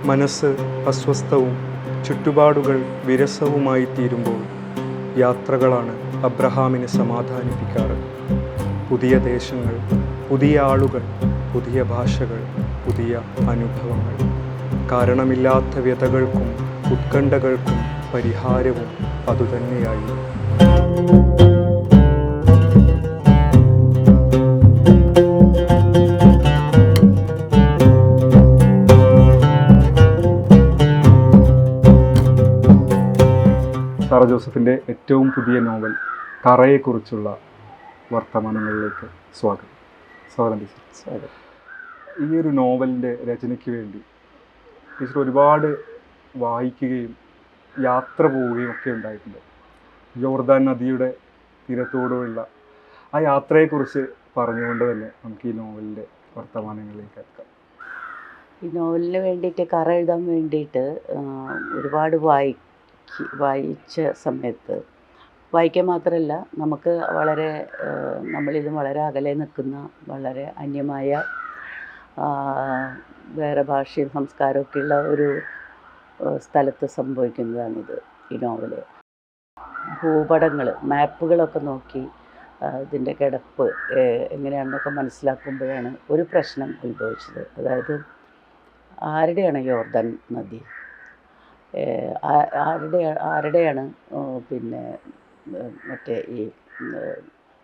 മനസ്സ് അസ്വസ്ഥവും ചുറ്റുപാടുകൾ വിരസവുമായി തീരുമ്പോൾ യാത്രകളാണ് അബ്രഹാമിനെ സമാധാനിപ്പിക്കാറ്. പുതിയ ദേശങ്ങൾ, പുതിയ ആളുകൾ, പുതിയ ഭാഷകൾ, പുതിയ അനുഭവങ്ങൾ. കാരണമില്ലാത്ത വ്യതകൾക്കും ഉത്കണ്ഠകൾക്കും പരിഹാരവും അതുതന്നെയായി. സാറ ജോസഫിൻ്റെ ഏറ്റവും പുതിയ നോവൽ കറയെക്കുറിച്ചുള്ള വർത്തമാനങ്ങളിലേക്ക് സ്വാഗതം. സ്വാഗതം. ഈ ഒരു നോവലിൻ്റെ രചനയ്ക്ക് വേണ്ടി ടീച്ചർ ഒരുപാട് വായിക്കുകയും യാത്ര പോവുകയും ഒക്കെ ഉണ്ടായിട്ടുണ്ട്. ജോർദാൻ നദിയുടെ തീരത്തോടുള്ള ആ യാത്രയെക്കുറിച്ച് പറഞ്ഞുകൊണ്ട് തന്നെ നമുക്ക് ഈ നോവലിൻ്റെ വർത്തമാനങ്ങളിലേക്ക് എത്താം. ഈ നോവലിന് വേണ്ടിയിട്ട് കറ എഴുതാൻ വേണ്ടിയിട്ട് ഒരുപാട് വായിച്ച സമയത്ത് വായിക്കാൻ മാത്രമല്ല, നമുക്ക് വളരെ നമ്മളിത് വളരെ അകലെ നിൽക്കുന്ന വളരെ അന്യമായ വേറെ ഭാഷയും സംസ്കാരമൊക്കെ ഉള്ള ഒരു സ്ഥലത്ത് സംഭവിക്കുന്നതാണിത്. ഈ നോവല് ഭൂപടങ്ങൾ, മാപ്പുകളൊക്കെ നോക്കി ഇതിൻ്റെ കിടപ്പ് എങ്ങനെയാണെന്നൊക്കെ മനസ്സിലാക്കുമ്പോഴാണ് ഒരു പ്രശ്നം ഉത്ഭവിച്ചത്. അതായത് ആരുടെയാണ് യോർദാൻ നദി, ആരുടെയാണ് പിന്നെ മറ്റേ ഈ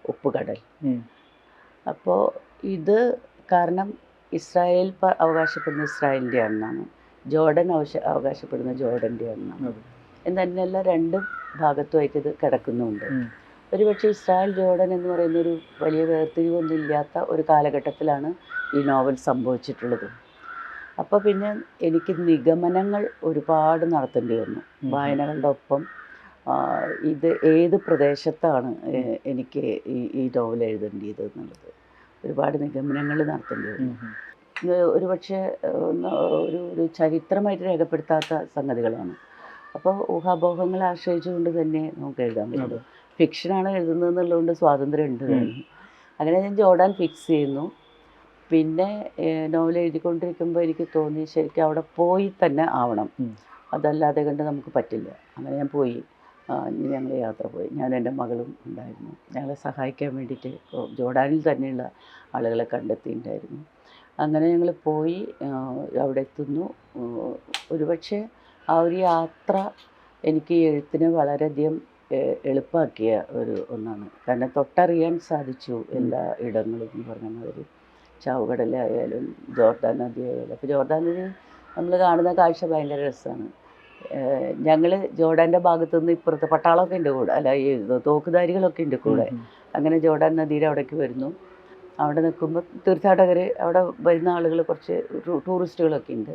ഉപ്പുകടൽ. അപ്പോൾ ഇത് കാരണം ഇസ്രായേൽ അവകാശപ്പെടുന്ന ഇസ്രായേലിൻ്റെ ആണെന്നാണ്, ജോർഡൻ അവകാശപ്പെടുന്ന ജോർഡൻ്റെ ആണെന്നാണ്. എന്നല്ല, രണ്ട് ഭാഗത്തുമായിട്ട് ഇത് കിടക്കുന്നുണ്ട്. ഒരുപക്ഷെ ഇസ്രായേൽ ജോർഡൻ എന്ന് പറയുന്നൊരു വലിയ വേർതിരിവൊന്നും ഇല്ലാത്ത ഒരു കാലഘട്ടത്തിലാണ് ഈ നോവൽ സംഭവിച്ചിട്ടുള്ളത്. അപ്പോൾ പിന്നെ എനിക്ക് നിഗമനങ്ങൾ ഒരുപാട് നടത്തേണ്ടി വന്നു വായനകളുടെ ഒപ്പം. ഇത് ഏത് പ്രദേശത്താണ് എനിക്ക് ഈ നോവൽ എഴുതേണ്ടത് എന്നുള്ളത് ഒരുപാട് നിഗമനങ്ങൾ നടത്തേണ്ടി വന്നു. ഒരുപക്ഷെ ഒരു ചരിത്രമായിട്ട് രേഖപ്പെടുത്താത്ത സംഗതികളാണ്. അപ്പോൾ ഊഹാപോഹങ്ങളെ ആശ്രയിച്ചുകൊണ്ട് തന്നെ നമുക്ക് എഴുതാൻ പറ്റുള്ളൂ. ഫിക്ഷനാണ് എഴുതുന്നത് എന്നുള്ളതുകൊണ്ട് സ്വാതന്ത്ര്യം ഉണ്ട്. അങ്ങനെ ഞാൻ ജോർഡാൻ ഫിക്സ് ചെയ്യുന്നു. പിന്നെ നോവൽ എഴുതിക്കൊണ്ടിരിക്കുമ്പോൾ എനിക്ക് തോന്നി ശരിക്കും അവിടെ പോയി തന്നെ ആവണം, അതല്ലാതെ കണ്ട് നമുക്ക് പറ്റില്ല. അങ്ങനെ ഞാൻ പോയി. ഞങ്ങൾ യാത്ര പോയി. ഞാനും എൻ്റെ മകളും ഉണ്ടായിരുന്നു. ഞങ്ങളെ സഹായിക്കാൻ വേണ്ടിയിട്ട് ജോർഡാനിൽ തന്നെയുള്ള ആളുകളെ കണ്ടെത്തിയിട്ടുണ്ടായിരുന്നു. അങ്ങനെ ഞങ്ങൾ പോയി അവിടെ എത്തുന്നു. ഒരുപക്ഷെ ആ ഒരു യാത്ര എനിക്ക് എഴുത്തിനെ വളരെയധികം എളുപ്പമാക്കിയ ഒന്നാണ്. കാരണം തൊട്ടറിയാൻ സാധിച്ചു എല്ലാ ഇടങ്ങളും എന്ന് പറഞ്ഞ മാതിരി. ചാവുകടലായാലും ജോർദാൻ നദി ആയാലും. അപ്പോൾ ജോർദാൻ നദി നമ്മൾ കാണുന്ന കാഴ്ച ഭയങ്കര രസമാണ്. ഞങ്ങൾ ജോർഡാൻ്റെ ഭാഗത്തു നിന്ന് ഇപ്പുറത്ത് പട്ടാളമൊക്കെ ഉണ്ട് കൂടെ, അല്ല ഈ തോക്കുധാരികളൊക്കെ ഉണ്ട് കൂടെ. അങ്ങനെ ജോർഡാൻ നദിയുടെ അവിടേക്ക് വരുന്നു. അവിടെ നിൽക്കുമ്പോൾ തീർത്ഥാടകർ, അവിടെ വരുന്ന ആളുകൾ, കുറച്ച് ടൂറിസ്റ്റുകളൊക്കെ ഉണ്ട്.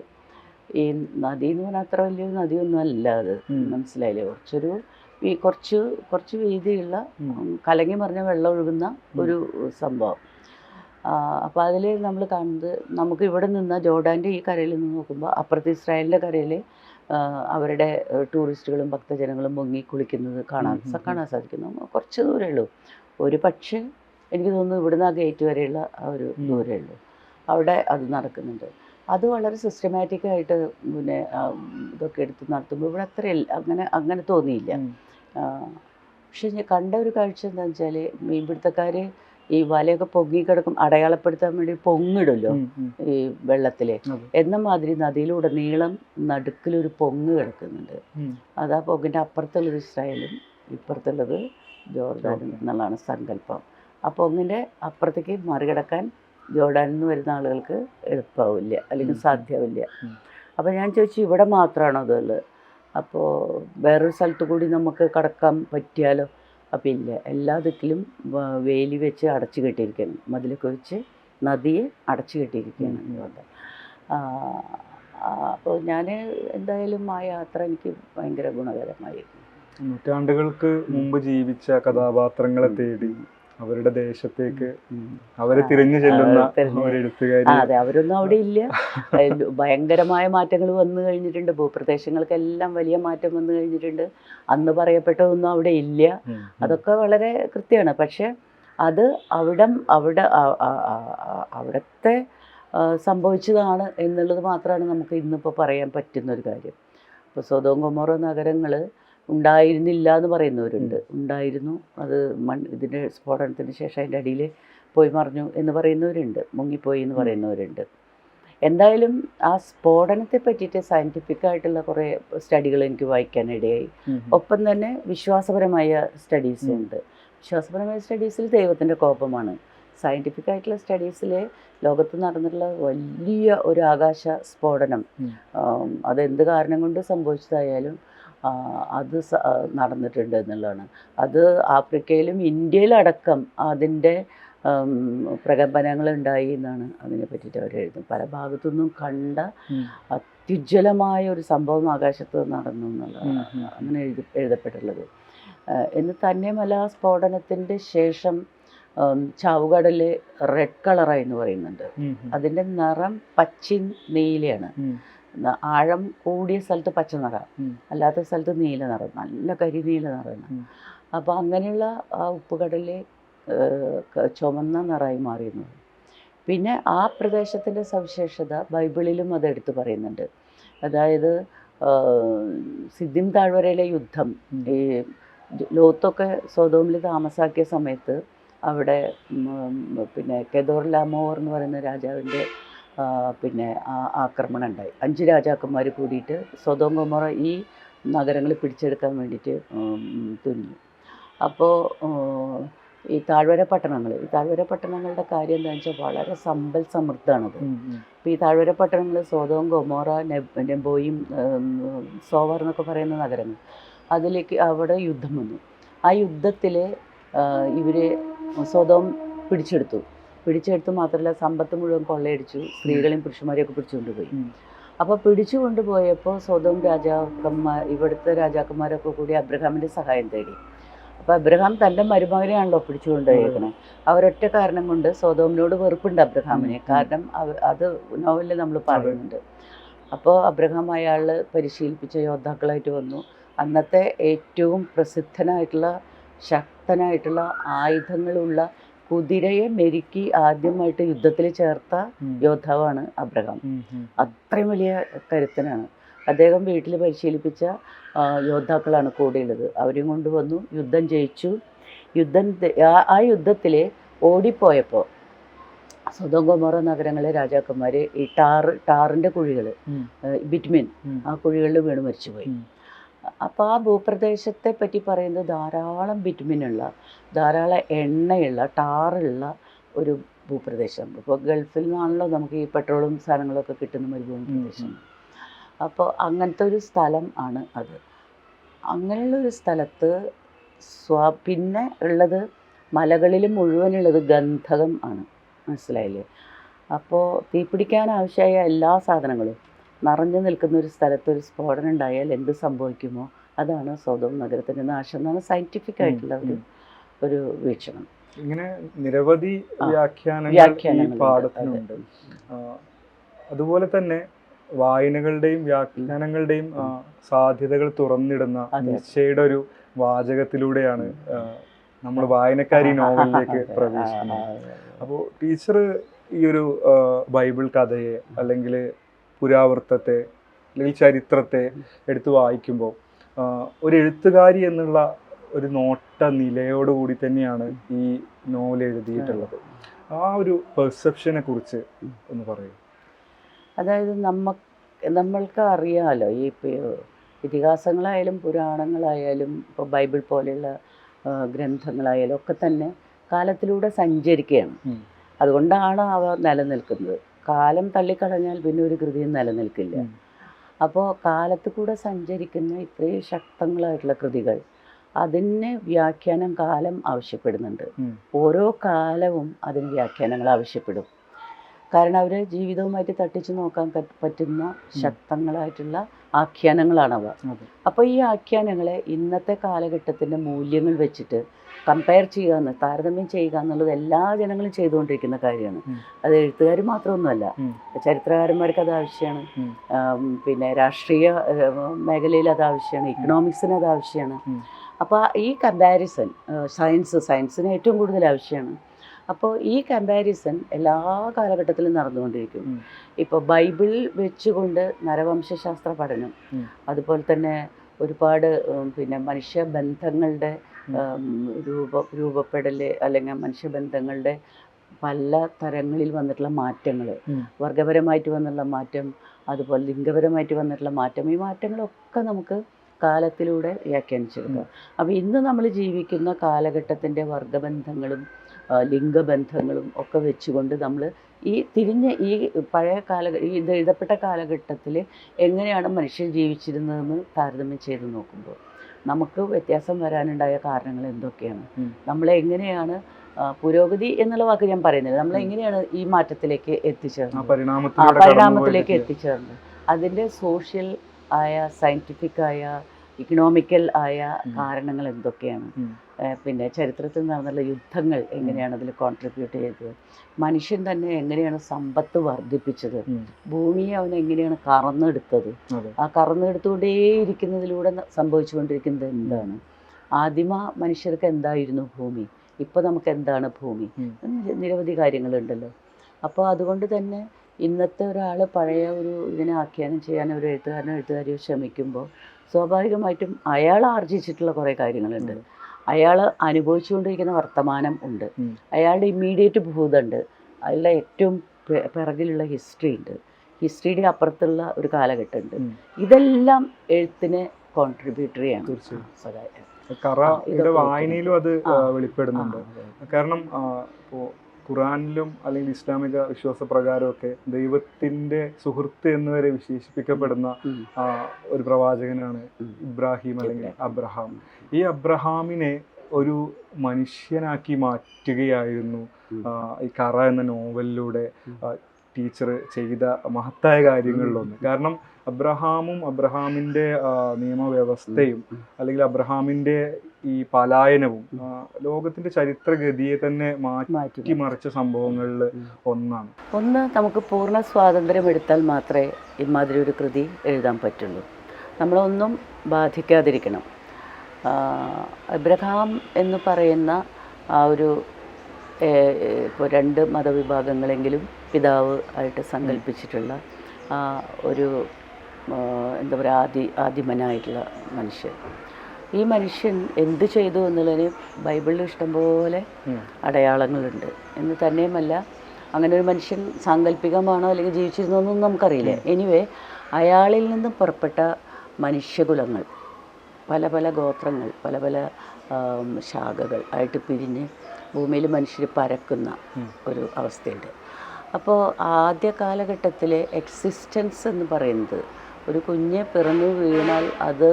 ഈ നദി എന്ന് പറഞ്ഞാൽ അത്ര വലിയൊരു നദിയൊന്നും അല്ല അത്, മനസ്സിലായില്ലേ? കുറച്ച് വീതിയുള്ള കലങ്ങി മറിഞ്ഞ വെള്ളം ഒഴുകുന്ന ഒരു സംഭവം. അപ്പോൾ അതിൽ നമ്മൾ കാണുന്നത്, നമുക്ക് ഇവിടെ നിന്ന് ജോർഡാൻ്റെ ഈ കരയിൽ നിന്ന് നോക്കുമ്പോൾ അപ്പുറത്ത് ഇസ്രായേലിൻ്റെ കരയിൽ അവരുടെ ടൂറിസ്റ്റുകളും ഭക്തജനങ്ങളും മുങ്ങി കുളിക്കുന്നത് കാണാൻ സാധിക്കുന്നു. കുറച്ച് ദൂരമേ ഉള്ളൂ. ഒരു പക്ഷേ എനിക്ക് തോന്നുന്നു ഇവിടുന്ന് ആ ഗേറ്റ് വരെയുള്ള ആ ഒരു ദൂരമേ ഉള്ളൂ. അവിടെ അത് നടക്കുന്നുണ്ട്. അത് വളരെ സിസ്റ്റമാറ്റിക്കായിട്ട് പിന്നെ ഇതൊക്കെ എടുത്ത് നടത്തുമ്പോൾ ഇവിടെ അത്ര അങ്ങനെ തോന്നിയില്ല. പക്ഷെ ഞാൻ കണ്ട ഒരു കാഴ്ച എന്താണെന്ന് വെച്ചാൽ, മീൻപിടുത്തക്കാർ ഈ വലയൊക്കെ പൊങ്ങിക്കിടക്കും, അടയാളപ്പെടുത്താൻ വേണ്ടി പൊങ്ങിടുമല്ലോ ഈ വെള്ളത്തിൽ. എന്ന മാതിരി നദിയിലുടനീളം നടുക്കിലൊരു പൊങ്ങ് കിടക്കുന്നുണ്ട്. അത് ആ പൊങ്ങിൻ്റെ അപ്പുറത്തുള്ളത് ഇസ്രായേലും ഇപ്പുറത്തുള്ളത് ജോർദാനും എന്നുള്ളതാണ് സങ്കല്പം. ആ പൊങ്ങിൻ്റെ അപ്പുറത്തേക്ക് മറികടക്കാൻ ജോർഡാനിൽ നിന്ന് വരുന്ന ആളുകൾക്ക് എളുപ്പമാവില്ല, അല്ലെങ്കിൽ സാധ്യമാവില്ല. അപ്പോൾ ഞാൻ ചോദിച്ചു, ഇവിടെ മാത്രമാണോ അതുള്ളത്? അപ്പോൾ വേറൊരു സ്ഥലത്ത് കൂടി നമുക്ക് കടക്കാൻ പറ്റിയാലോ? അപ്പം ഇല്ല, എല്ലാ ദിക്കിലും വേലി വെച്ച് അടച്ചു കെട്ടിയിരിക്കുകയാണ്, മതിലൊക്കെ വെച്ച് നദിയെ അടച്ചു കെട്ടിയിരിക്കുകയാണ് ജോർദാൻ. അപ്പോൾ ഞാൻ എന്തായാലും ആ യാത്ര എനിക്ക് ഭയങ്കര ഗുണകരമായിരുന്നു. നൂറ്റാണ്ടുകൾക്ക് മുമ്പ് ജീവിച്ച കഥാപാത്രങ്ങളെ തേടി അവരുടെ ദേശത്തേക്ക് അവരെ തിരഞ്ഞു ചെല്ലുന്ന എഴുത്തുകാരി. അതെ, അവരൊന്നും അവിടെ ഇല്ല. ഭയങ്കരമായ മാറ്റങ്ങൾ വന്നു കഴിഞ്ഞിട്ടുണ്ട്. ഭൂപ്രദേശങ്ങൾക്കെല്ലാം വലിയ മാറ്റം വന്നു കഴിഞ്ഞിട്ടുണ്ട്. അന്ന് പറയപ്പെട്ടതൊന്നും അവിടെ ഇല്ല. അതൊക്കെ വളരെ കൃത്യമാണ്. പക്ഷെ അത് അവിടുത്തെ സംഭവിച്ചതാണ് എന്നുള്ളത് മാത്രമാണ് നമുക്ക് ഇന്നിപ്പോൾ പറയാൻ പറ്റുന്ന ഒരു കാര്യം. ഇപ്പോൾ സൊദോം ഗൊമോറ നഗരങ്ങൾ ഉണ്ടായിരുന്നില്ല എന്ന് പറയുന്നവരുണ്ട്, ഉണ്ടായിരുന്നു, അത് ഇതിൻ്റെ സ്ഫോടനത്തിന് ശേഷം അതിൻ്റെ അടിയിൽ പോയി മറിഞ്ഞു എന്ന് പറയുന്നവരുണ്ട്, മുങ്ങിപ്പോയി എന്ന് പറയുന്നവരുണ്ട്. എന്തായാലും ആ സ്ഫോടനത്തെ പറ്റിയിട്ട് സയൻറ്റിഫിക്കായിട്ടുള്ള കുറേ സ്റ്റഡികൾ എനിക്ക് വായിക്കാനിടയായി. ഒപ്പം തന്നെ വിശ്വാസപരമായ സ്റ്റഡീസും ഉണ്ട്. വിശ്വാസപരമായ സ്റ്റഡീസിൽ ദൈവത്തിൻ്റെ കോപമാണ്. സയൻറ്റിഫിക് ആയിട്ടുള്ള സ്റ്റഡീസിൽ ലോകത്ത് നടന്നിട്ടുള്ള വലിയ ഒരു ആകാശ സ്ഫോടനം, അതെന്ത് കാരണം കൊണ്ട് സംഭവിച്ചതായാലും അത് നടന്നിട്ടുണ്ട് എന്നുള്ളതാണ്. അത് ആഫ്രിക്കയിലും ഇന്ത്യയിലടക്കം അതിൻ്റെ പ്രകമ്പനങ്ങളുണ്ടായി എന്നാണ് അതിനെ പറ്റിയിട്ട് അവർ എഴുതുന്നത്. പല ഭാഗത്തുനിന്നും കണ്ട അത്യുജ്വലമായ ഒരു സംഭവം ആകാശത്ത് നടന്നു എന്നുള്ളതാണ് അങ്ങനെ എഴുതപ്പെട്ടുള്ളത്. എന്ന് തന്നെയുമല്ല, സ്ഫോടനത്തിൻ്റെ ശേഷം ചാവുകടൽ റെഡ് കളറായി എന്ന് പറയുന്നുണ്ട്. അതിൻ്റെ നിറം പച്ചിൻ നീലയാണ്. ആഴം കൂടിയ സ്ഥലത്ത് പച്ച നിറം, അല്ലാത്ത സ്ഥലത്ത് നീല നിറം, നല്ല കരിനീല നിറമാണ്. അപ്പോൾ അങ്ങനെയുള്ള ആ ഉപ്പുകടൽ ചുമന്ന നിറമായി മാറിയിരുന്നു. പിന്നെ ആ പ്രദേശത്തിൻ്റെ സവിശേഷത ബൈബിളിലും അത് എടുത്തു പറയുന്നുണ്ട്. അതായത് സിദ്ദിം താഴ്വരയിലെ യുദ്ധം, ഈ ലോത്തൊക്കെ സൊദോമിൽ താമസാക്കിയ സമയത്ത് അവിടെ പിന്നെ കെദോർ ലാമോർ എന്ന് പറയുന്ന രാജാവിൻ്റെ പിന്നെ ആക്രമണം ഉണ്ടായി. 5 രാജാക്കന്മാർ കൂടിയിട്ട് സൊദോം ഗൊമോറ ഈ നഗരങ്ങൾ പിടിച്ചെടുക്കാൻ വേണ്ടിയിട്ട് തുനിഞ്ഞു. അപ്പോൾ ഈ താഴ്വര പട്ടണങ്ങളുടെ കാര്യം എന്താണെന്ന് വെച്ചാൽ വളരെ സമ്പൽ സമൃദ്ധമാണത്. അപ്പോൾ ഈ താഴ്വര പട്ടണങ്ങൾ സൊദോം ഗൊമോറ, നെബോയും, സോവർ എന്നൊക്കെ പറയുന്ന നഗരങ്ങൾ, അതിലേക്ക് അവിടെ യുദ്ധം വന്നു. ആ യുദ്ധത്തിൽ ഇവർ സൊദോം പിടിച്ചെടുത്തു മാത്രമല്ല സമ്പത്ത് മുഴുവൻ കൊള്ളയടിച്ചു, സ്ത്രീകളെയും പുരുഷന്മാരെയൊക്കെ പിടിച്ചുകൊണ്ടുപോയി. അപ്പോൾ പിടിച്ചുകൊണ്ടുപോയപ്പോൾ സൊദോം ഇവിടുത്തെ രാജാക്കന്മാരൊക്കെ കൂടി അബ്രഹാമിൻ്റെ സഹായം തേടി. അപ്പോൾ അബ്രഹാം തൻ്റെ മരുമകനെയാണല്ലോ പിടിച്ചുകൊണ്ടുപോയേക്കണേ. അവരൊറ്റ കാരണം കൊണ്ട് സൊദോമിനോട് വെറുപ്പുണ്ട് അബ്രഹാമിനെ. കാരണം അത് നോവലിൽ നമ്മൾ പറയുന്നുണ്ട്. അപ്പോൾ അബ്രഹാം അയാൾ പരിശീലിപ്പിച്ച യോദ്ധാക്കളായിട്ട് വന്നു. അന്നത്തെ ഏറ്റവും പ്രസിദ്ധനായിട്ടുള്ള ശക്തനായിട്ടുള്ള ആയുധങ്ങളുള്ള കുതിരയെ മെരുക്കി ആദ്യമായിട്ട് യുദ്ധത്തിൽ ചേർത്ത യോദ്ധാവാണ് അബ്രഹാം. അത്രയും വലിയ കരുത്തനാണ് അദ്ദേഹം. വീട്ടിൽ പരിശീലിപ്പിച്ച യോദ്ധാക്കളാണ് കൂടെയുള്ളത്. അവരെയും കൊണ്ടുവന്നു, യുദ്ധം ജയിച്ചു. ആ യുദ്ധത്തിൽ ഓടിപ്പോയപ്പോൾ സൊദോം ഗൊമോറ നഗരങ്ങളിലെ രാജാക്കന്മാർ ഈ ടാറിൻ്റെ കുഴികൾ, ബിറ്റ്മിൻ, ആ കുഴികളിൽ വീണ് മരിച്ചുപോയി. അപ്പോൾ ആ ഭൂപ്രദേശത്തെ പറ്റി പറയുന്നത് ധാരാളം ബിറ്റ്മിനുള്ള, ധാരാളം എണ്ണയുള്ള, ടാറുള്ള ഒരു ഭൂപ്രദേശം. ഇപ്പോൾ ഗൾഫിൽ നിന്നാണല്ലോ നമുക്ക് ഈ പെട്രോളും സാധനങ്ങളൊക്കെ കിട്ടുന്ന മരുഭൂമി പ്രദേശം. അപ്പോൾ അങ്ങനത്തെ ഒരു സ്ഥലം ആണ് അത്. അങ്ങനെയുള്ളൊരു സ്ഥലത്ത് പിന്നെ ഉള്ളത് മലകളിൽ മുഴുവനുള്ളത് ഗന്ധകം ആണ്, മനസ്സിലായില്ലേ? അപ്പോൾ തീപിടിക്കാൻ ആവശ്യമായ എല്ലാ സാധനങ്ങളും നിറഞ്ഞു നിൽക്കുന്ന ഒരു സ്ഥലത്ത് ഒരു സ്ഫോടനം ഉണ്ടായാൽ എന്ത് സംഭവിക്കുമോ അതാണ് സൊദോം നഗരത്തിൻ്റെ നാശം എന്നാണ് സയൻറ്റിഫിക് ആയിട്ടുള്ള ഒരു വീക്ഷണം. ഇങ്ങനെ നിരവധി വ്യാഖ്യാനങ്ങൾ പാഠത്തിനുണ്ട്. അതുപോലെ തന്നെ വായനകളുടെയും വ്യാഖ്യാനങ്ങളുടെയും സാധ്യതകൾ തുറന്നിടുന്ന നിശ്ചയുടെ ഒരു വാചകത്തിലൂടെയാണ് നമ്മൾ വായനക്കാരി നോവലിലേക്ക് പ്രവേശിക്കുന്നത്. അപ്പോൾ ടീച്ചർ ഈ ഒരു ബൈബിൾ കഥയെ അല്ലെങ്കിൽ പുരാവൃത്തത്തെ അല്ലെങ്കിൽ ചരിത്രത്തെ എടുത്ത് വായിക്കുമ്പോൾ ഒരു എഴുത്തുകാരി എന്നുള്ള ഒരു നോട്ട നിലയോടുകൂടി തന്നെയാണ് ഈ നോവൽ എഴുതിയിട്ടുള്ളത്. ആ ഒരു പെർസെപ്ഷനെ കുറിച്ച് ഒന്ന് പറയും. അതായത് നമ്മൾക്ക് അറിയാമല്ലോ, ഈ ഇതിഹാസങ്ങളായാലും പുരാണങ്ങളായാലും ഇപ്പോൾ ബൈബിൾ പോലെയുള്ള ഗ്രന്ഥങ്ങളായാലും ഒക്കെ തന്നെ കാലത്തിലൂടെ സഞ്ചരിക്കുകയാണ്. അതുകൊണ്ടാണ് അവ നിലനിൽക്കുന്നത്. കാലം തള്ളിക്കളഞ്ഞാൽ പിന്നെ ഒരു കൃതിയും നിലനിൽക്കില്ല. അപ്പോൾ കാലത്ത് കൂടെ സഞ്ചരിക്കുന്ന ഇത്രയും ശക്തങ്ങളായിട്ടുള്ള കൃതികൾ, അതിന് വ്യാഖ്യാനം കാലം ആവശ്യപ്പെടുന്നുണ്ട്. ഓരോ കാലവും അതിന് വ്യാഖ്യാനങ്ങൾ ആവശ്യപ്പെടും. കാരണം അവർ ജീവിതവുമായിട്ട് തട്ടിച്ചു നോക്കാൻ പറ്റുന്ന ശക്തങ്ങളായിട്ടുള്ള ആഖ്യാനങ്ങളാണവ. അപ്പോൾ ഈ ആഖ്യാനങ്ങളെ ഇന്നത്തെ കാലഘട്ടത്തിൻ്റെ മൂല്യങ്ങൾ വെച്ചിട്ട് കമ്പയർ ചെയ്യുക, താരതമ്യം ചെയ്യുക എന്നുള്ളത് എല്ലാ ജനങ്ങളും ചെയ്തുകൊണ്ടിരിക്കുന്ന കാര്യമാണ്. അത് എഴുത്തുകാർ മാത്രമൊന്നുമല്ല, ചരിത്രകാരന്മാർക്ക് അത് ആവശ്യമാണ്, പിന്നെ രാഷ്ട്രീയ മേഖലയിൽ അത് ആവശ്യമാണ്, ഇക്കണോമിക്സിന് അത് ആവശ്യമാണ്. അപ്പോൾ ഈ കമ്പാരിസൺ സയൻസിന് ഏറ്റവും കൂടുതൽ ആവശ്യമാണ്. അപ്പോൾ ഈ കമ്പാരിസൺ എല്ലാ കാലഘട്ടത്തിലും നടന്നുകൊണ്ടിരിക്കും. ഇപ്പോൾ ബൈബിൾ വെച്ചുകൊണ്ട് നരവംശാസ്ത്ര പഠനം, അതുപോലെ തന്നെ ഒരുപാട് പിന്നെ മനുഷ്യബന്ധങ്ങളുടെ രൂപപ്പെടൽ, അല്ലെങ്കിൽ മനുഷ്യബന്ധങ്ങളുടെ പല തരങ്ങളിൽ വന്നിട്ടുള്ള മാറ്റങ്ങൾ, വർഗപരമായിട്ട് വന്നിട്ടുള്ള മാറ്റം, അതുപോലെ ലിംഗപരമായിട്ട് വന്നിട്ടുള്ള മാറ്റം, ഈ മാറ്റങ്ങളൊക്കെ നമുക്ക് കാലത്തിലൂടെ വ്യാഖ്യാനിച്ചെടുക്കുക. അപ്പോൾ ഇന്ന് നമ്മൾ ജീവിക്കുന്ന കാലഘട്ടത്തിൻ്റെ വർഗബന്ധങ്ങളും ലിംഗബന്ധങ്ങളും ഒക്കെ വെച്ചുകൊണ്ട് നമ്മൾ ഈ പഴയ ഇത് എഴുതപ്പെട്ട കാലഘട്ടത്തിൽ എങ്ങനെയാണ് മനുഷ്യൻ ജീവിച്ചിരുന്നതെന്ന് താരതമ്യം ചെയ്ത് നോക്കുമ്പോൾ നമുക്ക് വ്യത്യാസം വരാനുണ്ടായ കാരണങ്ങൾ എന്തൊക്കെയാണ്, നമ്മളെങ്ങനെയാണ് പുരോഗതി എന്നുള്ള വാക്ക് ഞാൻ പറയുന്നില്ല, നമ്മളെങ്ങനെയാണ് ഈ മാറ്റത്തിലേക്ക് പരിണാമത്തിലേക്ക് എത്തിച്ചേർന്നത്, അതിൻ്റെ സോഷ്യൽ ആയ, സയൻറ്റിഫിക് ആയ, ഇക്കണോമിക്കൽ ആയ കാരണങ്ങൾ എന്തൊക്കെയാണ്, പിന്നെ ചരിത്രത്തിൽ നടന്നുള്ള യുദ്ധങ്ങൾ എങ്ങനെയാണ് അതിൽ കോൺട്രിബ്യൂട്ട് ചെയ്തത്, മനുഷ്യൻ തന്നെ എങ്ങനെയാണ് സമ്പത്ത് വർദ്ധിപ്പിച്ചത്, ഭൂമിയെ അവൻ എങ്ങനെയാണ് കറന്നെടുത്തത്, ആ കറന്നെടുത്തുകൊണ്ടേയിരിക്കുന്നതിലൂടെ സംഭവിച്ചുകൊണ്ടിരിക്കുന്നത് എന്താണ്, ആദിമ മനുഷ്യർക്ക് എന്തായിരുന്നു ഭൂമി, ഇപ്പോൾ നമുക്ക് എന്താണ് ഭൂമി, നിരവധി കാര്യങ്ങളുണ്ടല്ലോ. അപ്പോൾ അതുകൊണ്ട് തന്നെ ഇന്നത്തെ ഒരാൾ പഴയ ഒരു ഇതിനെ ആഖ്യാനം ചെയ്യാൻ ഒരു എഴുത്തുകാരിയോ ശ്രമിക്കുമ്പോൾ സ്വാഭാവികമായിട്ടും അയാൾ ആർജിച്ചിട്ടുള്ള കുറേ കാര്യങ്ങളുണ്ട്, അയാൾ അനുഭവിച്ചുകൊണ്ടിരിക്കുന്ന വർത്തമാനം ഉണ്ട്, അയാളുടെ ഇമ്മീഡിയറ്റ് ഭൂതമുണ്ട്, അയാളുടെ ഏറ്റവും പിറകിലുള്ള ഹിസ്റ്ററി ഉണ്ട്, ഹിസ്റ്ററിയുടെ അപ്പുറത്തുള്ള ഒരു കാലഘട്ടമുണ്ട്. ഇതെല്ലാം എഴുത്തിനെ കോൺട്രിബ്യൂട്ടറിയാണ്. വായനയിലും അത് വെളിപ്പെടുന്നുണ്ട്. കാരണം ഇപ്പോൾ ഖുറാനിലും അല്ലെങ്കിൽ ഇസ്ലാമിക വിശ്വാസ പ്രകാരമൊക്കെ ദൈവത്തിൻ്റെ സുഹൃത്ത് എന്നുവരെ വിശേഷിപ്പിക്കപ്പെടുന്ന ഒരു പ്രവാചകനാണ് ഇബ്രാഹിം അല്ലെങ്കിൽ അബ്രഹാം. ഈ അബ്രഹാമിനെ ഒരു മനുഷ്യനാക്കി മാറ്റുകയായിരുന്നു ഈ കറ എന്ന നോവലിലൂടെ ടീച്ചർ ചെയ്ത മഹത്തായ കാര്യങ്ങളിലൊന്ന്. കാരണം അബ്രഹാമും അബ്രഹാമിൻ്റെ നിയമവ്യവസ്ഥയും അല്ലെങ്കിൽ അബ്രഹാമിൻ്റെ ഈ പലായനവും ലോകത്തിൻ്റെ ചരിത്രഗതിയെ തന്നെ മാറ്റിമറിച്ച സംഭവങ്ങളിൽ ഒന്നാണ്. നമുക്ക് പൂർണ്ണ സ്വാതന്ത്ര്യം എടുത്താൽ മാത്രമേ ഇമാതിരി ഒരു കൃതി എഴുതാൻ പറ്റുള്ളൂ. നമ്മളൊന്നും ബാധിക്കാതിരിക്കണം. അബ്രഹാം എന്ന് പറയുന്ന ആ ഒരു ഇപ്പോൾ 2 മതവിഭാഗങ്ങളെങ്കിലും പിതാവ് ആയിട്ട് സങ്കല്പിച്ചിട്ടുള്ള ഒരു എന്താ പറയുക ആദിമനായിട്ടുള്ള മനുഷ്യൻ, ഈ മനുഷ്യൻ എന്ത് ചെയ്തു എന്നുള്ളതിന് ബൈബിളിൽ ഇഷ്ടംപോലെ അടയാളങ്ങളുണ്ട്. എന്ന് തന്നെയുമല്ല, അങ്ങനെ ഒരു മനുഷ്യൻ സാങ്കല്പികമാണോ അല്ലെങ്കിൽ ജീവിച്ചിരുന്നോന്നും നമുക്കറിയില്ല. എനിവേ, അയാളിൽ നിന്നും പുറപ്പെട്ട മനുഷ്യകുലങ്ങൾ, പല പല ഗോത്രങ്ങൾ, പല പല ശാഖകൾ ആയിട്ട് പിരിഞ്ഞ് ഭൂമിയിൽ മനുഷ്യർ പരക്കുന്ന ഒരു അവസ്ഥയുണ്ട്. അപ്പോൾ ആദ്യ കാലഘട്ടത്തിലെ എക്സിസ്റ്റൻസ് എന്ന് പറയുന്നത്, ഒരു കുഞ്ഞ് പിറന്നു വീണാൽ അത്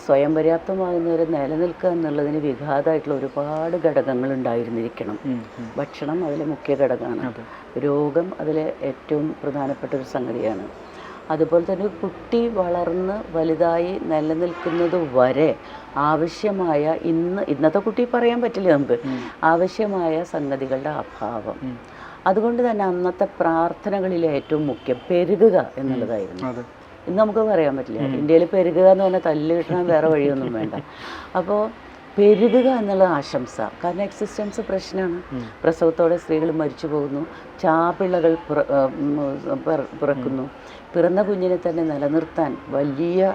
സ്വയം പര്യാപ്തമാകുന്നവരെ നിലനിൽക്കുക എന്നുള്ളതിന് വിഘാതമായിട്ടുള്ള ഒരുപാട് ഘടകങ്ങൾ ഉണ്ടായിരുന്നിരിക്കണം. ഭക്ഷണം അതിലെ മുഖ്യ ഘടകമാണ്, രോഗം അതിലെ ഏറ്റവും പ്രധാനപ്പെട്ട ഒരു സംഗതിയാണ്. അതുപോലെ തന്നെ കുട്ടി വളർന്ന് വലുതായി നിലനിൽക്കുന്നത് വരെ ആവശ്യമായ ഇന്നത്തെ കുട്ടി പറയാൻ പറ്റില്ല നമുക്ക്, ആവശ്യമായ സംഗതികളുടെ അഭാവം. അതുകൊണ്ട് തന്നെ അന്നത്തെ പ്രാർത്ഥനകളിലെ ഏറ്റവും മുഖ്യം പെരുകുക എന്നുള്ളതായിരുന്നു. ഇന്ന് നമുക്ക് പറയാൻ പറ്റില്ല. ഇന്ത്യയിൽ പെരുകുക എന്ന് പറഞ്ഞാൽ തല്ല് കിട്ടണം, വേറെ വഴിയൊന്നും വേണ്ട. അപ്പോൾ പെരുകുക എന്നുള്ള ആശംസ, കാരണം എക്സിസ്റ്റൻസ് പ്രശ്നമാണ്. പ്രസവത്തോടെ സ്ത്രീകൾ മരിച്ചു പോകുന്നു, ചാപിള്ളകൾ പിറക്കുന്നു. പിറന്ന കുഞ്ഞിനെ തന്നെ നിലനിർത്താൻ വലിയ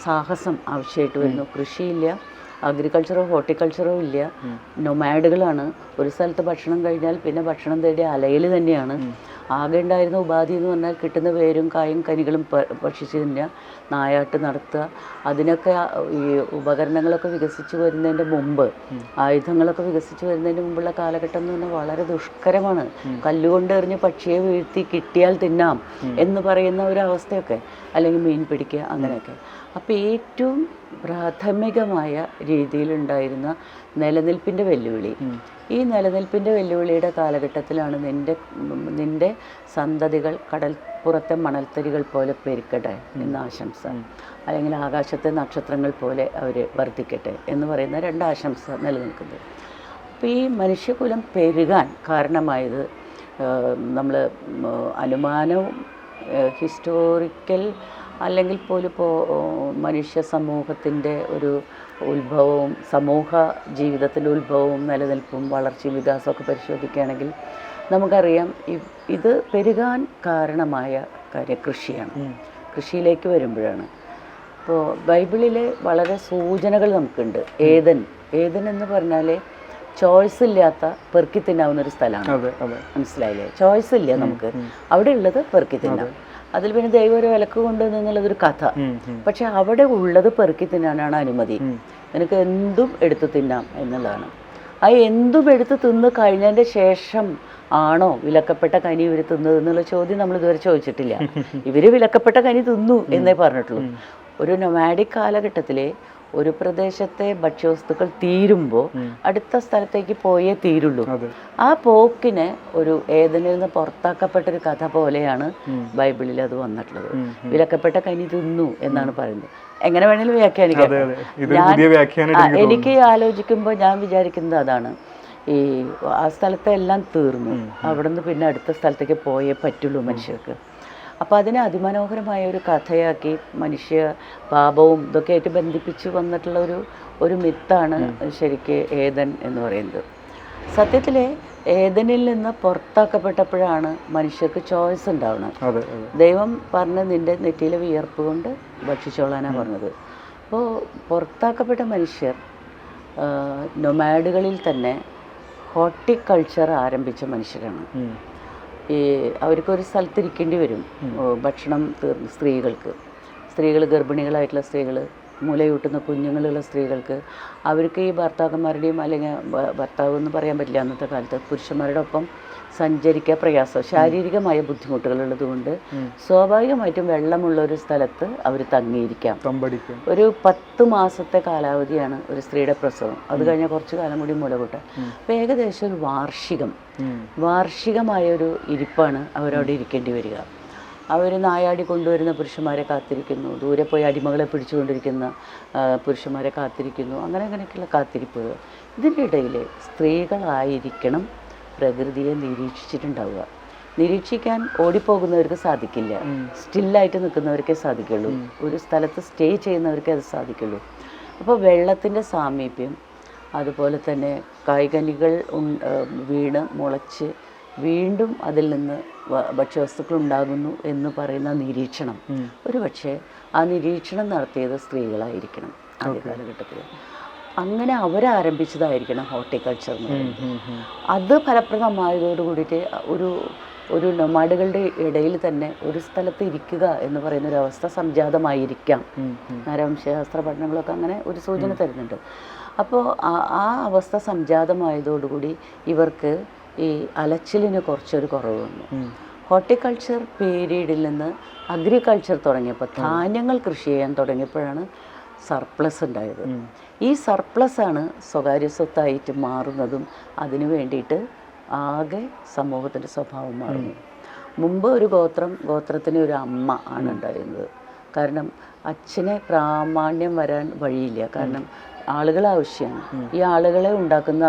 സാഹസം ആവശ്യമായിട്ട് വരുന്നു. കൃഷിയില്ല, അഗ്രികൾച്ചറോ ഹോർട്ടിക്കൾച്ചറോ ഇല്ല, നൊമാഡുകളാണ്. ഒരു സ്ഥലത്ത് ഭക്ഷണം കഴിഞ്ഞാൽ പിന്നെ ഭക്ഷണം തേടി അലയിൽ തന്നെയാണ്. ആകെ ഉണ്ടായിരുന്ന ഉപാധി എന്ന് പറഞ്ഞാൽ കിട്ടുന്ന വേരും കായും കനികളും ഭക്ഷിച്ച് തന്നെ നായാട്ട് നടത്തുക. അതിനൊക്കെ ഈ ഉപകരണങ്ങളൊക്കെ വികസിച്ച് വരുന്നതിൻ്റെ മുമ്പ്, ആയുധങ്ങളൊക്കെ വികസിച്ച് വരുന്നതിന് മുമ്പുള്ള കാലഘട്ടം എന്ന് പറഞ്ഞാൽ വളരെ ദുഷ്കരമാണ്. കല്ലുകൊണ്ട് എറിഞ്ഞ് പക്ഷിയെ വീഴ്ത്തി കിട്ടിയാൽ തിന്നാം എന്ന് പറയുന്ന ഒരു അവസ്ഥയൊക്കെ, അല്ലെങ്കിൽ മീൻ പിടിക്കുക, അങ്ങനെയൊക്കെ. അപ്പോൾ ഏറ്റവും പ്രാഥമികമായ രീതിയിലുണ്ടായിരുന്ന നിലനിൽപ്പിൻ്റെ വെല്ലുവിളി, ഈ നിലനിൽപ്പിൻ്റെ വെല്ലുവിളിയുടെ കാലഘട്ടത്തിലാണ് നിൻ്റെ സന്തതികൾ കടൽപ്പുറത്തെ മണൽത്തരികൾ പോലെ പെരുക്കട്ടെ എന്ന ആശംസ, അല്ലെങ്കിൽ ആകാശത്തെ നക്ഷത്രങ്ങൾ പോലെ അവർ വർദ്ധിക്കട്ടെ എന്ന് പറയുന്ന 2 ആശംസ നിലനിൽക്കുന്നത്. അപ്പോൾ ഈ മനുഷ്യകുലം പെരുകാൻ കാരണമായത് നമ്മൾ അനുമാനവും ഹിസ്റ്റോറിക്കൽ അല്ലെങ്കിൽ പോലും ഇപ്പോൾ മനുഷ്യ സമൂഹത്തിൻ്റെ ഒരു ഉത്ഭവവും സമൂഹ ജീവിതത്തിൻ്റെ ഉത്ഭവവും നിലനിൽപ്പും വളർച്ചയും വികാസമൊക്കെ പരിശോധിക്കുകയാണെങ്കിൽ നമുക്കറിയാം ഇത് പെരുകാൻ കാരണമായ കാര്യം കൃഷിയാണ്. കൃഷിയിലേക്ക് വരുമ്പോഴാണ് ഇപ്പോൾ ബൈബിളിൽ വളരെ സൂചനകൾ നമുക്കുണ്ട്. ഏദൻ എന്ന് പറഞ്ഞാൽ ചോയ്സ് ഇല്ലാത്ത പെറുക്കി തിന്നാവുന്നൊരു സ്ഥലമാണ്. മനസ്സിലായില്ലേ? ചോയ്സ് ഇല്ല നമുക്ക്, അവിടെ ഉള്ളത് പെറുക്കി തിന്നാം. അതിൽ പിന്നെ ദൈവം ഒരു വിലക്ക് കൊണ്ടുവന്നുള്ളതൊരു കഥ. പക്ഷെ അവിടെ ഉള്ളത് പെറുക്കി തിന്നാനാണ് അനുമതി. നിനക്ക് എന്തും എടുത്ത് തിന്നാം എന്നുള്ളതാണ്. ആ എന്തും എടുത്ത് തിന്ന് കഴിഞ്ഞതിൻ്റെ ശേഷം ആണോ വിലക്കപ്പെട്ട കനി ഇവർ തിന്നത് എന്നുള്ള ചോദ്യം നമ്മൾ ഇതുവരെ ചോദിച്ചിട്ടില്ല. ഇവർ വിലക്കപ്പെട്ട കനി തിന്നു എന്നേ പറഞ്ഞിട്ടുള്ളൂ. ഒരു നൊമാഡിക് കാലഘട്ടത്തിലെ ഒരു പ്രദേശത്തെ ഭക്ഷ്യവസ്തുക്കൾ തീരുമ്പോൾ അടുത്ത സ്ഥലത്തേക്ക് പോയേ തീരുള്ളൂ. ആ പോക്കിനെ ഒരു ഏദനിൽ നിന്ന് പുറത്താക്കപ്പെട്ടൊരു കഥ പോലെയാണ് ബൈബിളിൽ അത് വന്നിട്ടുള്ളത്. വിലക്കപ്പെട്ട കനി തിന്നു എന്നാണ് പറയുന്നത്. എങ്ങനെ വേണമെങ്കിലും വ്യാഖ്യാനിക്കാം. എനിക്ക് ആലോചിക്കുമ്പോൾ ഞാൻ വിചാരിക്കുന്നത് അതാണ്, ഈ ആ സ്ഥലത്തെ എല്ലാം തീർന്നു, അവിടെ നിന്ന് പിന്നെ അടുത്ത സ്ഥലത്തേക്ക് പോയേ പറ്റുള്ളൂ മനുഷ്യർക്ക്. അപ്പോൾ അതിനെ അതിമനോഹരമായ ഒരു കഥയാക്കി മനുഷ്യ പാപവും ഇതൊക്കെ ആയിട്ട് ബന്ധിപ്പിച്ച് വന്നിട്ടുള്ള ഒരു മിത്താണ് ശരിക്ക് ഏദൻ എന്ന് പറയുന്നത്. സത്യത്തിൽ ഏദനിൽ നിന്ന് പുറത്താക്കപ്പെട്ടപ്പോഴാണ് മനുഷ്യർക്ക് ചോയ്സ് ഉണ്ടാവുന്നത്. ദൈവം പറഞ്ഞ് നിൻ്റെ നെറ്റിയിലെ വിയർപ്പ് കൊണ്ട് ഭക്ഷിച്ചോളാനാണ് പറഞ്ഞത്. അപ്പോൾ പുറത്താക്കപ്പെട്ട മനുഷ്യർ നൊമാഡുകളിൽ തന്നെ ഹോർട്ടിക്കൾച്ചർ ആരംഭിച്ച മനുഷ്യരാണ്. ഈ അവർക്കൊരു സ്ഥലത്തിരിക്കേണ്ടി വരും. ഭക്ഷണം സ്ത്രീകൾ ഗർഭിണികളായിട്ടുള്ള സ്ത്രീകൾ, മുലയൂട്ടുന്ന കുഞ്ഞുങ്ങളുള്ള സ്ത്രീകൾക്ക്, അവർക്ക് ഈ ഭർത്താക്കന്മാരുടെയും അല്ലെങ്കിൽ ഭർത്താവ് എന്ന് പറയാൻ പറ്റില്ല അന്നത്തെ കാലത്ത്, പുരുഷന്മാരുടെ ഒപ്പം സഞ്ചരിക്കാൻ പ്രയാസം, ശാരീരികമായ ബുദ്ധിമുട്ടുകളുള്ളത് കൊണ്ട് സ്വാഭാവികമായിട്ടും വെള്ളമുള്ള ഒരു സ്ഥലത്ത് അവർ തങ്ങിയിരിക്കാം. ഒരു 10 മാസത്തെ കാലാവധിയാണ് ഒരു സ്ത്രീയുടെ പ്രസവം. അത് കഴിഞ്ഞാൽ കുറച്ച് കാലം കൂടി മുലകൂട്ടാൻ. അപ്പോൾ ഏകദേശം ഒരു വാർഷികമായൊരു ഇരിപ്പാണ് അവരവിടെ ഇരിക്കേണ്ടി വരിക. അവർ നായാടി കൊണ്ടുവരുന്ന പുരുഷന്മാരെ കാത്തിരിക്കുന്നു, ദൂരെ പോയി അടിമകളെ പിടിച്ചുകൊണ്ടിരിക്കുന്ന പുരുഷന്മാരെ കാത്തിരിക്കുന്നു, അങ്ങനെയൊക്കെയുള്ള കാത്തിരിപ്പുകൾ. ഇതിൻ്റെ ഇടയിൽ സ്ത്രീകളായിരിക്കണം പ്രകൃതിയെ നിരീക്ഷിച്ചിട്ടുണ്ടാവുക. നിരീക്ഷിക്കാൻ ഓടിപ്പോകുന്നവർക്ക് സാധിക്കില്ല, സ്റ്റില്ലായിട്ട് നിൽക്കുന്നവർക്കേ സാധിക്കുള്ളൂ, ഒരു സ്ഥലത്ത് സ്റ്റേ ചെയ്യുന്നവർക്കേ അത് സാധിക്കുള്ളൂ. അപ്പോൾ വെള്ളത്തിൻ്റെ സാമീപ്യം, അതുപോലെ തന്നെ കായ്കനികൾ വീണ് മുളച്ച് വീണ്ടും അതിൽ നിന്ന് ഭക്ഷ്യവസ്തുക്കൾ ഉണ്ടാകുന്നു എന്ന് പറയുന്ന നിരീക്ഷണം, ഒരു പക്ഷേ ആ നിരീക്ഷണം നടത്തിയത് സ്ത്രീകളായിരിക്കണം ആദ്യ കാലഘട്ടത്തിൽ. അങ്ങനെ അവരാരംഭിച്ചതായിരിക്കണം ഹോർട്ടിക്കൾച്ചർ എന്ന് പറയുന്നത്. അത് ഫലപ്രദമായതോട് കൂടിയിട്ട് ഒരു നൊമാഡുകളുടെ ഇടയിൽ തന്നെ ഒരു സ്ഥലത്ത് ഇരിക്കുക എന്ന് പറയുന്ന ഒരു അവസ്ഥ സംജാതമായിരിക്കാം. നരവംശാസ്ത്ര പഠനങ്ങളൊക്കെ അങ്ങനെ ഒരു സൂചന തരുന്നുണ്ട്. അപ്പോൾ ആ അവസ്ഥ സംജാതമായതോടുകൂടി ഇവർക്ക് ഈ അലച്ചിലിന് കുറച്ചൊരു കുറവ് വന്നു. ഹോർട്ടിക്കൾച്ചർ പീരീഡിൽ നിന്ന് അഗ്രികൾച്ചർ തുടങ്ങിയപ്പോൾ, ധാന്യങ്ങൾ കൃഷി ചെയ്യാൻ തുടങ്ങിയപ്പോഴാണ് സർപ്ലസ് ഉണ്ടായത്. ഈ സർപ്ലസാണ് സ്വകാര്യ സ്വത്തായിട്ട് മാറുന്നതും അതിനു വേണ്ടിയിട്ട് ആകെ സമൂഹത്തിൻ്റെ സ്വഭാവം മാറുന്നു. മുമ്പ് ഒരു ഗോത്രത്തിന് ഒരു അമ്മ ആണ് ഉണ്ടായിരുന്നത്. കാരണം അച്ഛനെ പ്രാമാണ്യം വരാൻ വഴിയില്ല, കാരണം ആളുകൾ ആവശ്യമാണ്. ഈ ആളുകളെ ഉണ്ടാക്കുന്ന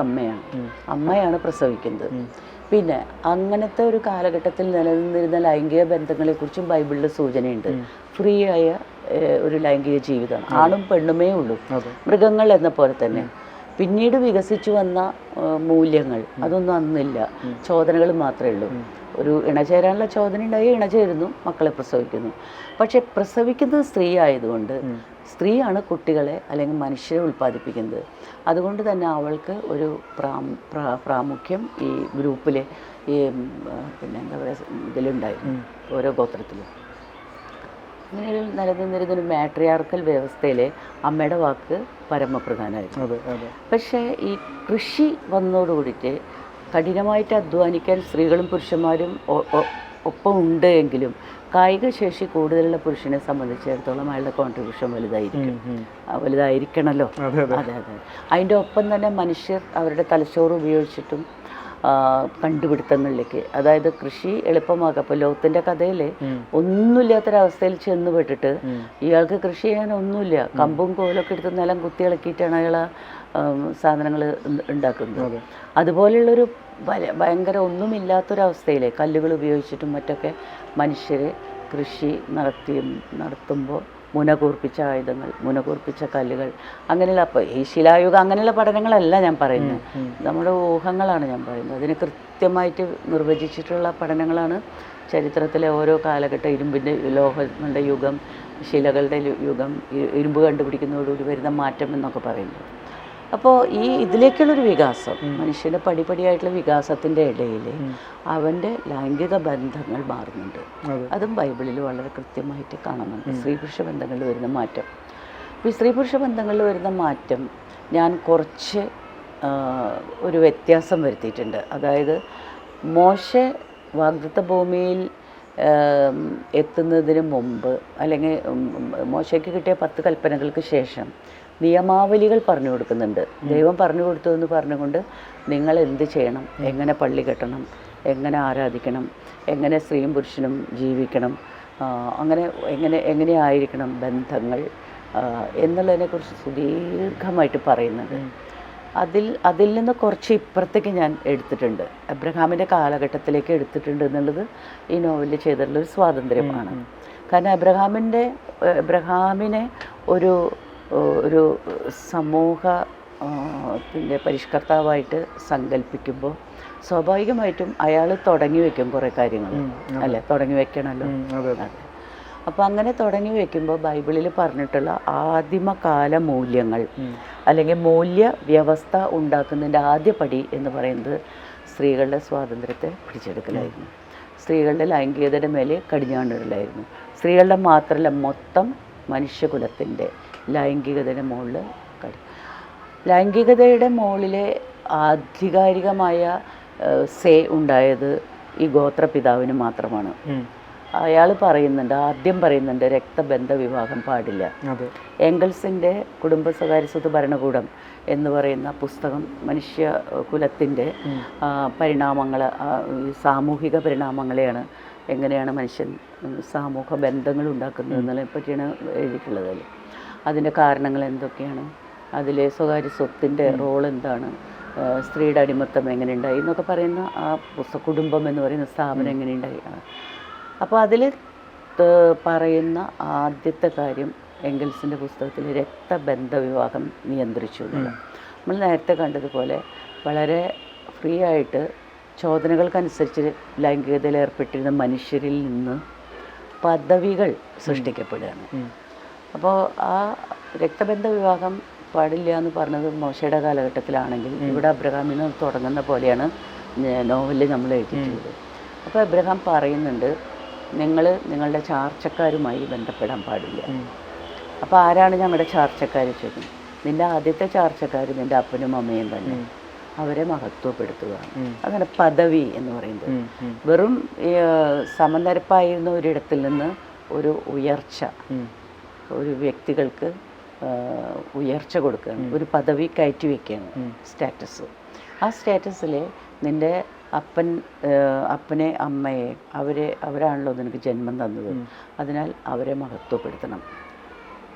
അമ്മയാണ് പ്രസവിക്കുന്നത്. പിന്നെ അങ്ങനത്തെ ഒരു കാലഘട്ടത്തിൽ നിലനിന്നിരുന്ന ലൈംഗിക ബന്ധങ്ങളെക്കുറിച്ചും ബൈബിളിൽ സൂചനയുണ്ട്. ഫ്രീ ആയ ഒരു ലൈംഗിക ജീവിതമാണ്, ആണും പെണ്ണുമേ ഉള്ളൂ, മൃഗങ്ങൾ എന്ന പോലെ തന്നെ. പിന്നീട് വികസിച്ചു വന്ന മൂല്യങ്ങൾ അതൊന്നും അന്നില്ല, ചോദനകൾ മാത്രമേ ഉള്ളൂ. ഒരു ഇണചേരാനുള്ള ചോദന ഉണ്ടായി, ഇണചേരുന്നു, മക്കളെ പ്രസവിക്കുന്നു. പക്ഷെ പ്രസവിക്കുന്നത് സ്ത്രീ ആയതുകൊണ്ട്, സ്ത്രീയാണ് കുട്ടികളെ അല്ലെങ്കിൽ മനുഷ്യരെ ഉൽപ്പാദിപ്പിക്കുന്നത്. അതുകൊണ്ട് തന്നെ അവൾക്ക് ഒരു പ്രാമുഖ്യം ഈ ഗ്രൂപ്പിൽ ഈ പിന്നെ എന്താ പറയുക ഇതിലുണ്ടായിരുന്നു, ഓരോ ഗോത്രത്തിലും. അങ്ങനെ ഒരു നിലനിന്നിരുന്നൊരു മാട്രിയാർക്കൽ വ്യവസ്ഥയിൽ അമ്മയുടെ വാക്ക് പരമപ്രധാനമായിരുന്നു. പക്ഷേ ഈ കൃഷി വന്നതോടുകൂടിയിട്ട് കഠിനമായിട്ട് അധ്വാനിക്കാൻ സ്ത്രീകളും പുരുഷന്മാരും ഒപ്പം ഉണ്ട് എങ്കിലും കായിക ശേഷി കൂടുതലുള്ള പുരുഷനെ സംബന്ധിച്ചിടത്തോളം അയാളുടെ കോൺട്രിബ്യൂഷൻ വലുതായിരിക്കണമല്ലോ. അതെ. അതിൻ്റെ ഒപ്പം തന്നെ മനുഷ്യർ അവരുടെ തലച്ചോറ് ഉപയോഗിച്ചിട്ടും കണ്ടുപിടുത്തങ്ങളിലേക്ക്, അതായത് കൃഷി എളുപ്പമാക്കുക. അപ്പോൾ ലോകത്തിൻ്റെ കഥയിൽ ഒന്നുമില്ലാത്തൊരവസ്ഥയിൽ ചെന്ന് പെട്ടിട്ട് ഇയാൾക്ക് കൃഷി ചെയ്യാൻ ഒന്നുമില്ല, കമ്പും കോലൊക്കെ എടുത്ത് നിലം കുത്തി ഇളക്കിയിട്ടാണ് അയാൾ സാധനങ്ങൾ ഉണ്ടാക്കുന്നത്. അതുപോലെയുള്ളൊരു ഭയങ്കര ഒന്നുമില്ലാത്തൊരവസ്ഥയിൽ കല്ലുകൾ ഉപയോഗിച്ചിട്ടും മറ്റൊക്കെ മനുഷ്യർ കൃഷി നടത്തുമ്പോൾ മുനകൂർപ്പിച്ച ആയുധങ്ങൾ, മുനകൂർപ്പിച്ച കല്ലുകൾ, അങ്ങനെയുള്ള ഈ ശിലായുഗം അങ്ങനെയുള്ള പഠനങ്ങളല്ല ഞാൻ പറയുന്നത്, നമ്മുടെ ഊഹങ്ങളാണ് ഞാൻ പറയുന്നത്. അതിന് കൃത്യമായിട്ട് നിർവചിച്ചിട്ടുള്ള പഠനങ്ങളാണ് ചരിത്രത്തിലെ ഓരോ കാലഘട്ടം, ഇരുമ്പിൻ്റെ ലോഹങ്ങളുടെ യുഗം, ശിലകളുടെ യുഗം, ഇരുമ്പ് കണ്ടുപിടിക്കുന്നതോടുകൂടി വരുന്ന മാറ്റം എന്നൊക്കെ പറയുന്നത്. അപ്പോൾ ഇതിലേക്കുള്ളൊരു വികാസം, മനുഷ്യൻ്റെ പടിപടിയായിട്ടുള്ള വികാസത്തിൻ്റെ ഇടയിൽ അവൻ്റെ ലൈംഗിക ബന്ധങ്ങൾ മാറുന്നുണ്ട്. അതും ബൈബിളിൽ വളരെ കൃത്യമായിട്ട് കാണുന്നുണ്ട്, സ്ത്രീ പുരുഷ ബന്ധങ്ങളിൽ വരുന്ന മാറ്റം. അപ്പോൾ ഈ സ്ത്രീ പുരുഷ ബന്ധങ്ങളിൽ വരുന്ന മാറ്റം ഞാൻ കുറച്ച് ഒരു വ്യത്യാസം വരുത്തിയിട്ടുണ്ട്. അതായത് മോശെ വാഗ്ദത്ത ഭൂമിയിൽ എത്തുന്നതിന് മുമ്പ്, അല്ലെങ്കിൽ മോശയ്ക്ക് കിട്ടിയ 10 കൽപ്പനകൾക്ക് ശേഷം നിയമാവലികൾ പറഞ്ഞു കൊടുക്കുന്നുണ്ട്. ദൈവം പറഞ്ഞു കൊടുത്തു എന്ന് പറഞ്ഞുകൊണ്ട് നിങ്ങൾ എന്ത് ചെയ്യണം, എങ്ങനെ പള്ളി കെട്ടണം, എങ്ങനെ ആരാധിക്കണം, എങ്ങനെ സ്ത്രീയും പുരുഷനും ജീവിക്കണം, അങ്ങനെ എങ്ങനെയായിരിക്കണം ബന്ധങ്ങൾ എന്നുള്ളതിനെക്കുറിച്ച് സുദീർഘമായിട്ട് പറയുന്നുണ്ട്. അതിൽ നിന്ന് കുറച്ച് ഇപ്പുറത്തേക്ക് ഞാൻ എടുത്തിട്ടുണ്ട്, അബ്രഹാമിൻ്റെ കാലഘട്ടത്തിലേക്ക് എടുത്തിട്ടുണ്ട് എന്നുള്ളത് ഈ നോവലിൽ ചെയ്തിട്ടുള്ളൊരു സ്വാതന്ത്ര്യമാണ്. കാരണം അബ്രഹാമിനെ ഒരു സമൂഹത്തിൻ്റെ പരിഷ്കർത്താവായിട്ട് സങ്കല്പിക്കുമ്പോൾ സ്വാഭാവികമായിട്ടും അയാൾ തുടങ്ങി വയ്ക്കും കുറേ കാര്യങ്ങൾ, അല്ലേ? തുടങ്ങി വയ്ക്കണമല്ലോ. അപ്പോൾ അങ്ങനെ തുടങ്ങി വയ്ക്കുമ്പോൾ ബൈബിളിൽ പറഞ്ഞിട്ടുള്ള ആദിമകാല മൂല്യങ്ങൾ അല്ലെങ്കിൽ മൂല്യ വ്യവസ്ഥ ഉണ്ടാക്കുന്നതിൻ്റെ ആദ്യ പടി എന്ന് പറയുന്നത് സ്ത്രീകളുടെ സ്വാതന്ത്ര്യത്തെ പിടിച്ചെടുക്കലായിരുന്നു. സ്ത്രീകളുടെ ലൈംഗികതയുടെ മേലെ കടിഞ്ഞാണിടലായിരുന്നു. സ്ത്രീകളുടെ മാത്രമല്ല, മൊത്തം മനുഷ്യകുലത്തിൻ്റെ ലൈംഗികതയുടെ മുകളിൽ ലൈംഗികതയുടെ മുകളിലെ ആധികാരികമായ സേ ഉണ്ടായത് ഈ ഗോത്രപിതാവിന് മാത്രമാണ്. അയാൾ ആദ്യം പറയുന്നുണ്ട് രക്തബന്ധ വിവാഹം പാടില്ല. എംഗൽസിൻ്റെ കുടുംബ സ്വകാര്യ സ്വത്ത് ഭരണകൂടം എന്ന് പറയുന്ന പുസ്തകം മനുഷ്യ കുലത്തിൻ്റെ പരിണാമങ്ങൾ, സാമൂഹിക പരിണാമങ്ങളെയാണ്, എങ്ങനെയാണ് മനുഷ്യൻ സാമൂഹ്യ ബന്ധങ്ങൾ ഉണ്ടാക്കുന്നത് എന്നതിനെ പറ്റിയാണ് എഴുതിയിട്ടുള്ളത്. അതിൻ്റെ കാരണങ്ങൾ എന്തൊക്കെയാണ്, അതിലെ സ്വകാര്യ സ്വത്തിൻ്റെ റോൾ എന്താണ്, സ്ത്രീയുടെ അടിമത്തം എങ്ങനെയുണ്ടായി എന്നൊക്കെ പറയുന്ന ആ കുടുംബം എന്ന് പറയുന്ന സ്ഥാപനം എങ്ങനെയുണ്ടായി. അപ്പോൾ അതിൽ പറയുന്ന ആദ്യത്തെ കാര്യം എംഗൽസിൻ്റെ പുസ്തകത്തിൽ രക്തബന്ധ വിവാഹം നിയന്ത്രിച്ചു എന്നുള്ള. നമ്മൾ നേരത്തെ കണ്ടതുപോലെ വളരെ ഫ്രീ ആയിട്ട് ചോദനകൾക്കനുസരിച്ച് ലൈംഗികതയിൽ ഏർപ്പെട്ടിരുന്ന മനുഷ്യരിൽ നിന്ന് പദവികൾ സൃഷ്ടിക്കപ്പെടുകയാണ്. അപ്പോൾ ആ രക്തബന്ധ വിവാഹം പാടില്ല എന്ന് പറഞ്ഞത് മോശയുടെ കാലഘട്ടത്തിലാണെങ്കിൽ ഇവിടെ അബ്രഹാമിൽ നിന്ന് തുടങ്ങുന്ന പോലെയാണ് നോവലിൽ നമ്മൾ എഴുതിയിട്ടുള്ളത്. അപ്പോൾ അബ്രഹാം പറയുന്നുണ്ട്, നിങ്ങളുടെ ചാർച്ചക്കാരുമായി ബന്ധപ്പെടാൻ പാടില്ല. അപ്പോൾ ആരാണ് ഞങ്ങളുടെ ചാർച്ചക്കാർ ചോദിക്കുന്നത്? നിൻ്റെ ആദ്യത്തെ ചാർച്ചക്കാർ നിൻ്റെ അപ്പനും അമ്മയും തന്നെ. അവരെ മഹത്വപ്പെടുത്തുക, അതാണ് പദവി എന്ന് പറയുന്നത്. വെറും സമനിരപ്പായിരുന്ന ഒരിടത്തിൽ നിന്ന് ഒരു ഉയർച്ച, ഒരു വ്യക്തികൾക്ക് ഉയർച്ച കൊടുക്കുകയാണ്, ഒരു പദവി കയറ്റി വയ്ക്കുകയാണ്, സ്റ്റാറ്റസ്. ആ സ്റ്റാറ്റസിൽ നിൻ്റെ അപ്പനെ അമ്മയെ അവരാണല്ലോ നിനക്ക് ജന്മം തന്നത്, അതിനാൽ അവരെ മഹത്വപ്പെടുത്തണം.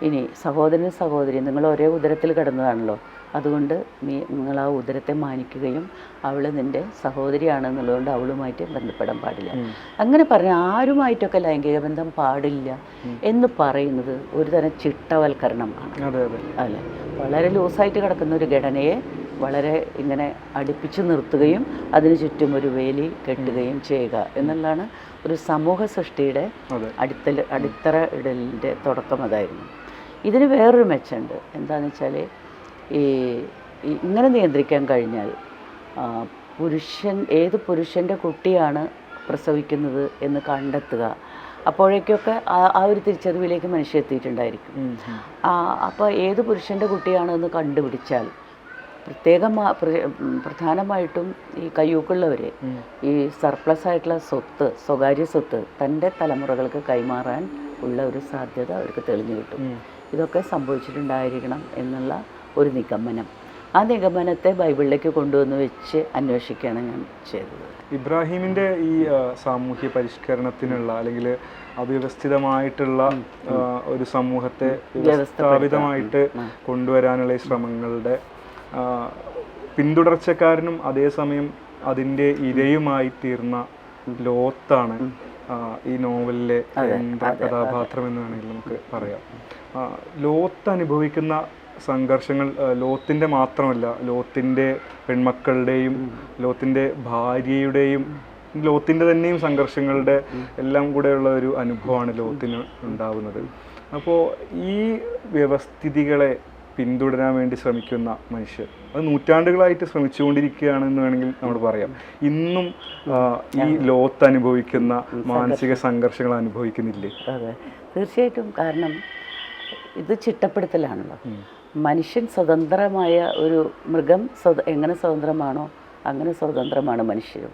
ഇനി സഹോദരനും സഹോദരിയും നിങ്ങൾ ഒരേ ഉദരത്തിൽ കിടന്നതാണല്ലോ, അതുകൊണ്ട് നിങ്ങൾ ആ ഉദരത്തെ മാനിക്കുകയും അവൾ നിൻ്റെ സഹോദരിയാണെന്നുള്ളതുകൊണ്ട് അവളുമായിട്ട് ബന്ധപ്പെടാൻ പാടില്ല. അങ്ങനെ പറഞ്ഞാൽ ആരുമായിട്ടൊക്കെ ലൈംഗിക ബന്ധം പാടില്ല എന്ന് പറയുന്നത് ഒരു തരം ചിട്ടവൽക്കരണമാണ്, അല്ലേ? വളരെ ലൂസായിട്ട് കിടക്കുന്ന ഒരു ഘടനയെ വളരെ ഇങ്ങനെ അടുപ്പിച്ച് നിർത്തുകയും അതിന് ചുറ്റും ഒരു വേലി കെട്ടുകയും ചെയ്യുക എന്നുള്ളതാണ് ഒരു സമൂഹ സൃഷ്ടിയുടെ അടിത്തറ ഇടലിൻ്റെ തുടക്കം. അതായിരുന്നു. ഇതിന് വേറൊരു മെച്ചമുണ്ട്. എന്താണെന്ന് വെച്ചാൽ ഇങ്ങനെ നിയന്ത്രിക്കാൻ കഴിഞ്ഞാൽ ഏത് പുരുഷൻ്റെ കുട്ടിയാണ് പ്രസവിക്കുന്നത് എന്ന് കണ്ടെത്തുക. അപ്പോഴേക്കൊക്കെ ആ ഒരു തിരിച്ചറിവിലേക്ക് മനുഷ്യൻ എത്തിയിട്ടുണ്ടായിരിക്കും. അപ്പോൾ ഏത് പുരുഷൻ്റെ കുട്ടിയാണെന്ന് കണ്ടുപിടിച്ചാൽ പ്രധാനമായിട്ടും ഈ കയ്യൂക്കുള്ളവർ ഈ സർപ്ലസ് ആയിട്ടുള്ള സ്വത്ത്, സ്വകാര്യ സ്വത്ത് തൻ്റെ തലമുറകൾക്ക് കൈമാറാൻ ഉള്ള ഒരു സാധ്യത അവർക്ക് തെളിഞ്ഞു കിട്ടും. ഇതൊക്കെ സംഭവിച്ചിട്ടുണ്ടായിരിക്കണം എന്നുള്ള ഒരു നിഗമനം. ആ നിഗമനത്തെ ബൈബിളിലേക്ക് കൊണ്ടുവന്ന് വെച്ച് അന്വേഷിക്കുകയാണ് ഞാൻ ചെയ്തത്. ഇബ്രാഹിമിൻ്റെ ഈ സാമൂഹ്യ പരിഷ്കരണത്തിനുള്ള അല്ലെങ്കിൽ അവ്യവസ്ഥിതമായിട്ടുള്ള ഒരു സമൂഹത്തെ വ്യവസ്ഥാപിതമായിട്ട് കൊണ്ടുവരാനുള്ള ഈ ശ്രമങ്ങളുടെ പിന്തുടർച്ചക്കാരനും അതേസമയം അതിൻ്റെ ഇരയുമായി തീർന്ന ലോത്താണ് ഈ നോവലിലെ കേന്ദ്ര കഥാപാത്രം എന്ന് വേണമെങ്കിൽ നമുക്ക് പറയാം. ലോത്ത് അനുഭവിക്കുന്ന സംഘർഷങ്ങൾ ലോത്തിൻ്റെ മാത്രമല്ല, ലോത്തിൻ്റെ പെൺമക്കളുടെയും ലോത്തിൻ്റെ ഭാര്യയുടെയും ലോത്തിൻ്റെ തന്നെയും സംഘർഷങ്ങളുടെ എല്ലാം കൂടെയുള്ള ഒരു അനുഭവമാണ് ലോത്തിന് ഉണ്ടാവുന്നത്. അപ്പോൾ ഈ വ്യവസ്ഥിതികളെ പിന്തുടരാൻ വേണ്ടി ശ്രമിക്കുന്ന മനുഷ്യർ അത് നൂറ്റാണ്ടുകളായിട്ട് ശ്രമിച്ചുകൊണ്ടിരിക്കുകയാണെന്ന് വേണമെങ്കിൽ നമ്മൾ പറയാം. ഇന്നും ഈ ലോത്ത് അനുഭവിക്കുന്ന മാനസിക സംഘർഷങ്ങൾ അനുഭവിക്കുന്നില്ലേ? അതെ, തീർച്ചയായിട്ടും. കാരണം ഇത് ചിട്ടപ്പെടുത്തലാണല്ലോ. മനുഷ്യൻ സ്വതന്ത്രമായ ഒരു മൃഗം എങ്ങനെ സ്വതന്ത്രമാണോ അങ്ങനെ സ്വതന്ത്രമാണ് മനുഷ്യരും.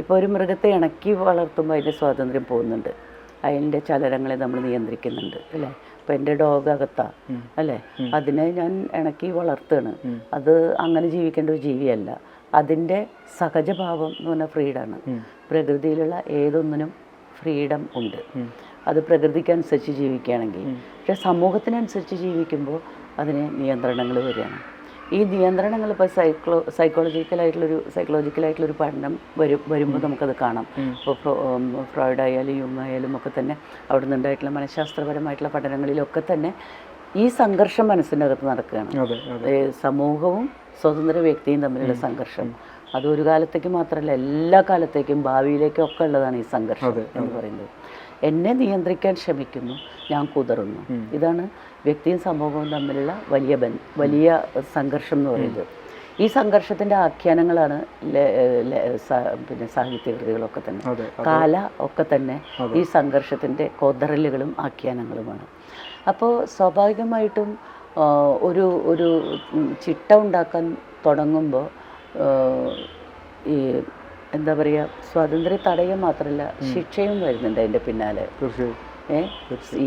ഇപ്പോൾ ഒരു മൃഗത്തെ ഇണക്കി വളർത്തുമ്പോൾ അതിൻ്റെ സ്വാതന്ത്ര്യം പോകുന്നുണ്ട്, അതിൻ്റെ ചലനങ്ങളെ നമ്മൾ നിയന്ത്രിക്കുന്നുണ്ട് അല്ലേ. ഇപ്പം എൻ്റെ ഡോഗ് അകത്താ അല്ലേ, അതിനെ ഞാൻ ഇണക്കി വളർത്തുകയാണ്. അത് അങ്ങനെ ജീവിക്കേണ്ട ഒരു ജീവിയല്ല. അതിൻ്റെ സഹജഭാവം എന്ന് പറഞ്ഞാൽ ഫ്രീഡമാണ്. പ്രകൃതിയിലുള്ള ഏതൊന്നിനും ഫ്രീഡം ഉണ്ട്. അത് പ്രകൃതിക്കനുസരിച്ച് ജീവിക്കുകയാണെങ്കിൽ. പക്ഷേ സമൂഹത്തിനനുസരിച്ച് ജീവിക്കുമ്പോൾ അതിന് നിയന്ത്രണങ്ങൾ വരികയാണ്. ഈ നിയന്ത്രണങ്ങൾ ഇപ്പോൾ സൈക്കോളജിക്കലായിട്ടുള്ളൊരു പഠനം വരുമ്പോൾ നമുക്കത് കാണാം. ഇപ്പോൾ ഫ്രോയിഡ് ആയാലും യുങ് ആയാലും ഒക്കെ തന്നെ അവിടെ നിന്നുണ്ടായിട്ടുള്ള മനഃശാസ്ത്രപരമായിട്ടുള്ള പഠനങ്ങളിലൊക്കെ തന്നെ ഈ സംഘർഷം മനസ്സിൻ്റെ അകത്ത് നടക്കുകയാണ്. സമൂഹവും സ്വതന്ത്ര വ്യക്തിയും തമ്മിലുള്ള സംഘർഷം. അത് ഒരു കാലത്തേക്ക് മാത്രമല്ല, എല്ലാ കാലത്തേക്കും ഭാവിയിലേക്കൊക്കെ ഉള്ളതാണ് ഈ സംഘർഷം എന്ന് പറയുന്നത്. എന്നെ നിയന്ത്രിക്കാൻ ശ്രമിക്കുന്നു, ഞാൻ കുതറുന്നു. ഇതാണ് വ്യക്തിയും സമൂഹവും തമ്മിലുള്ള വലിയ സംഘർഷം എന്ന് പറയുന്നത്. ഈ സംഘർഷത്തിൻ്റെ ആഖ്യാനങ്ങളാണ് പിന്നെ സാഹിത്യകൃതികളൊക്കെ തന്നെ. കാല ഒക്കെ തന്നെ ഈ സംഘർഷത്തിൻ്റെ കൊതറലുകളും ആഖ്യാനങ്ങളുമാണ്. അപ്പോൾ സ്വാഭാവികമായിട്ടും ഒരു ചിട്ട ഉണ്ടാക്കാൻ തുടങ്ങുമ്പോൾ ഈ എന്താ പറയുക, സ്വാതന്ത്ര്യം തടയുക മാത്രമല്ല ശിക്ഷയും വരുന്നുണ്ട് അതിൻ്റെ പിന്നാലെ.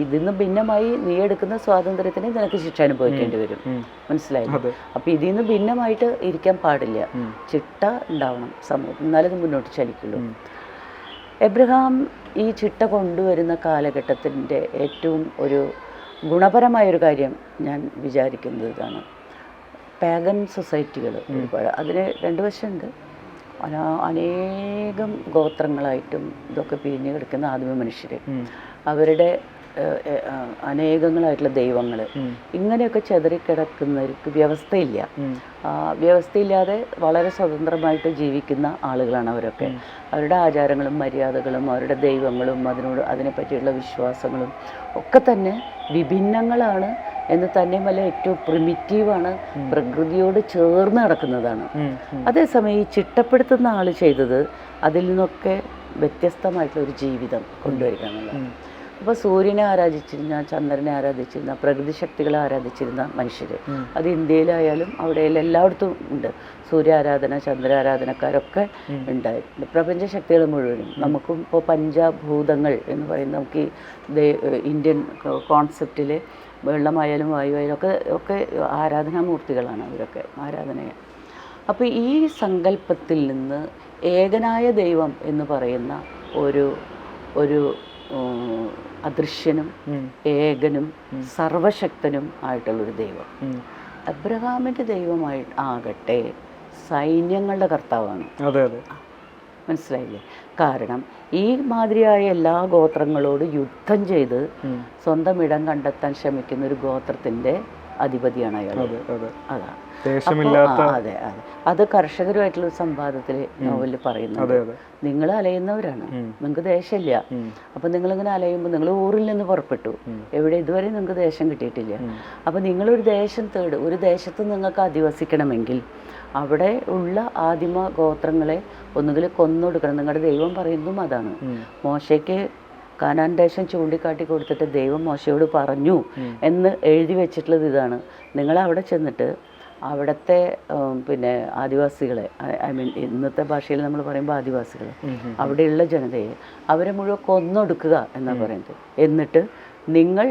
ഇതിന്ന് ഭിന്നമായി നീ എടുക്കുന്ന സ്വാതന്ത്ര്യത്തിന് നിനക്ക് ശിക്ഷ അനുഭവിക്കേണ്ടി വരും. മനസ്സിലായില്ലേ? അപ്പം ഇതിൽ നിന്ന് ഭിന്നമായിട്ട് ഇരിക്കാൻ പാടില്ല. ചിട്ട ഉണ്ടാവണം സമൂഹം, എന്നാലത് മുന്നോട്ട് ചലിക്കുള്ളൂ. എബ്രഹാം ഈ ചിട്ട കൊണ്ടുവരുന്ന കാലഘട്ടത്തിൻ്റെ ഏറ്റവും ഒരു ഗുണപരമായൊരു കാര്യം ഞാൻ വിചാരിക്കുന്നത് ഇതാണ്. പാഗൻ സൊസൈറ്റികൾ ഒരുപാട്, അതിന് രണ്ട് വശമുണ്ട്. അനേകം ഗോത്രങ്ങളായിട്ടും ഇതൊക്കെ പിരിഞ്ഞു കിടക്കുന്ന ആദിമ മനുഷ്യർ, അവരുടെ അനേകങ്ങളായിട്ടുള്ള ദൈവങ്ങൾ, ഇങ്ങനെയൊക്കെ ചെതറിക്കിടക്കുന്നവർക്ക് വ്യവസ്ഥയില്ല. വ്യവസ്ഥയില്ലാതെ വളരെ സ്വതന്ത്രമായിട്ട് ജീവിക്കുന്ന ആളുകളാണ് അവരൊക്കെ. അവരുടെ ആചാരങ്ങളും മര്യാദകളും അവരുടെ ദൈവങ്ങളും അതിനെപ്പറ്റിയുള്ള വിശ്വാസങ്ങളും ഒക്കെ തന്നെ വിഭിന്നങ്ങളാണ് എന്ന് തന്നെയുമല്ല ഏറ്റവും പ്രിമിറ്റീവാണ്, പ്രകൃതിയോട് ചേർന്ന് നടക്കുന്നതാണ്. അതേസമയം ഈ ചിട്ടപ്പെടുത്തുന്ന ആൾ ചെയ്തത് അതിൽ നിന്നൊക്കെ വ്യത്യസ്തമായിട്ടുള്ളൊരു ജീവിതം കൊണ്ടുവരിക എന്നുള്ളതാണ്. അപ്പോൾ സൂര്യനെ ആരാധിച്ചിരുന്ന, ചന്ദ്രനെ ആരാധിച്ചിരുന്ന, പ്രകൃതി ശക്തികളെ ആരാധിച്ചിരുന്ന മനുഷ്യർ, അത് ഇന്ത്യയിലായാലും അവിടെ എല്ലായിടത്തും ഉണ്ട്. സൂര്യാരാധന, ചന്ദ്രാരാധനക്കാരൊക്കെ ഉണ്ടായിട്ടുണ്ട്. പ്രപഞ്ച ശക്തികൾ മുഴുവനും. നമുക്കും ഇപ്പോൾ പഞ്ചഭൂതങ്ങൾ എന്ന് പറയുന്ന നമുക്ക് ഈ ഇന്ത്യൻ കോൺസെപ്റ്റിൽ വെള്ളമായാലും വായുവായാലും ഒക്കെ ആരാധനാമൂർത്തികളാണ് അവരൊക്കെ, ആരാധനയാണ്. അപ്പോൾ ഈ സങ്കല്പത്തിൽ നിന്ന് ഏകനായ ദൈവം എന്ന് പറയുന്ന ഒരു അദൃശ്യനും ഏകനും സർവശക്തനും ആയിട്ടുള്ളൊരു ദൈവം, അബ്രഹാമിൻ്റെ ദൈവമായി ആകട്ടെ സൈന്യങ്ങളുടെ കർത്താവാണ്. മനസ്സിലായില്ലേ? കാരണം ഈ മാതിരിയായ എല്ലാ ഗോത്രങ്ങളോട് യുദ്ധം ചെയ്ത് സ്വന്തം ഇടം കണ്ടെത്താൻ ശ്രമിക്കുന്ന ഒരു ഗോത്രത്തിൻ്റെ അധിപതിയാണ് അയാൾ. അതാണ്. അതെ, അത് കർഷകരുമായിട്ടുള്ള ഒരു സംവാദത്തിൽ നോവലിൽ പറയുന്നത്. നിങ്ങൾ അലയുന്നവരാണ്, നിങ്ങൾക്ക് ദേശമില്ല. അപ്പം നിങ്ങളിങ്ങനെ അലയുമ്പോൾ നിങ്ങൾ ഊരിൽ നിന്ന് പുറപ്പെട്ടു, എവിടെ ഇതുവരെ നിങ്ങൾക്ക് ദേശം കിട്ടിയിട്ടില്ല. അപ്പം നിങ്ങളൊരു ദേശം തേടും. ഒരു ദേശത്ത് നിങ്ങൾക്ക് അധിവസിക്കണമെങ്കിൽ അവിടെ ഉള്ള ആദിമ ഗോത്രങ്ങളെ ഒന്നുകിൽ കൊന്നൊടുക്കണം. നിങ്ങളുടെ ദൈവം പറയുന്നതും അതാണ്. മോശയ്ക്ക് കാനാൻ ദേശം ചൂണ്ടിക്കാട്ടി കൊടുത്തിട്ട് ദൈവം മോശയോട് പറഞ്ഞു എന്ന് എഴുതി വെച്ചിട്ടുള്ളത് ഇതാണ്. നിങ്ങളവിടെ ചെന്നിട്ട് അവിടുത്തെ പിന്നെ ആദിവാസികളെ, ഐ മീൻ ഇന്നത്തെ ഭാഷയിൽ നമ്മൾ പറയുമ്പോൾ ആദിവാസികൾ, അവിടെയുള്ള ജനതയെ അവരെ മുഴുവൻ കൊന്നൊടുക്കുക എന്നാണ് പറയുന്നത്. എന്നിട്ട് നിങ്ങൾ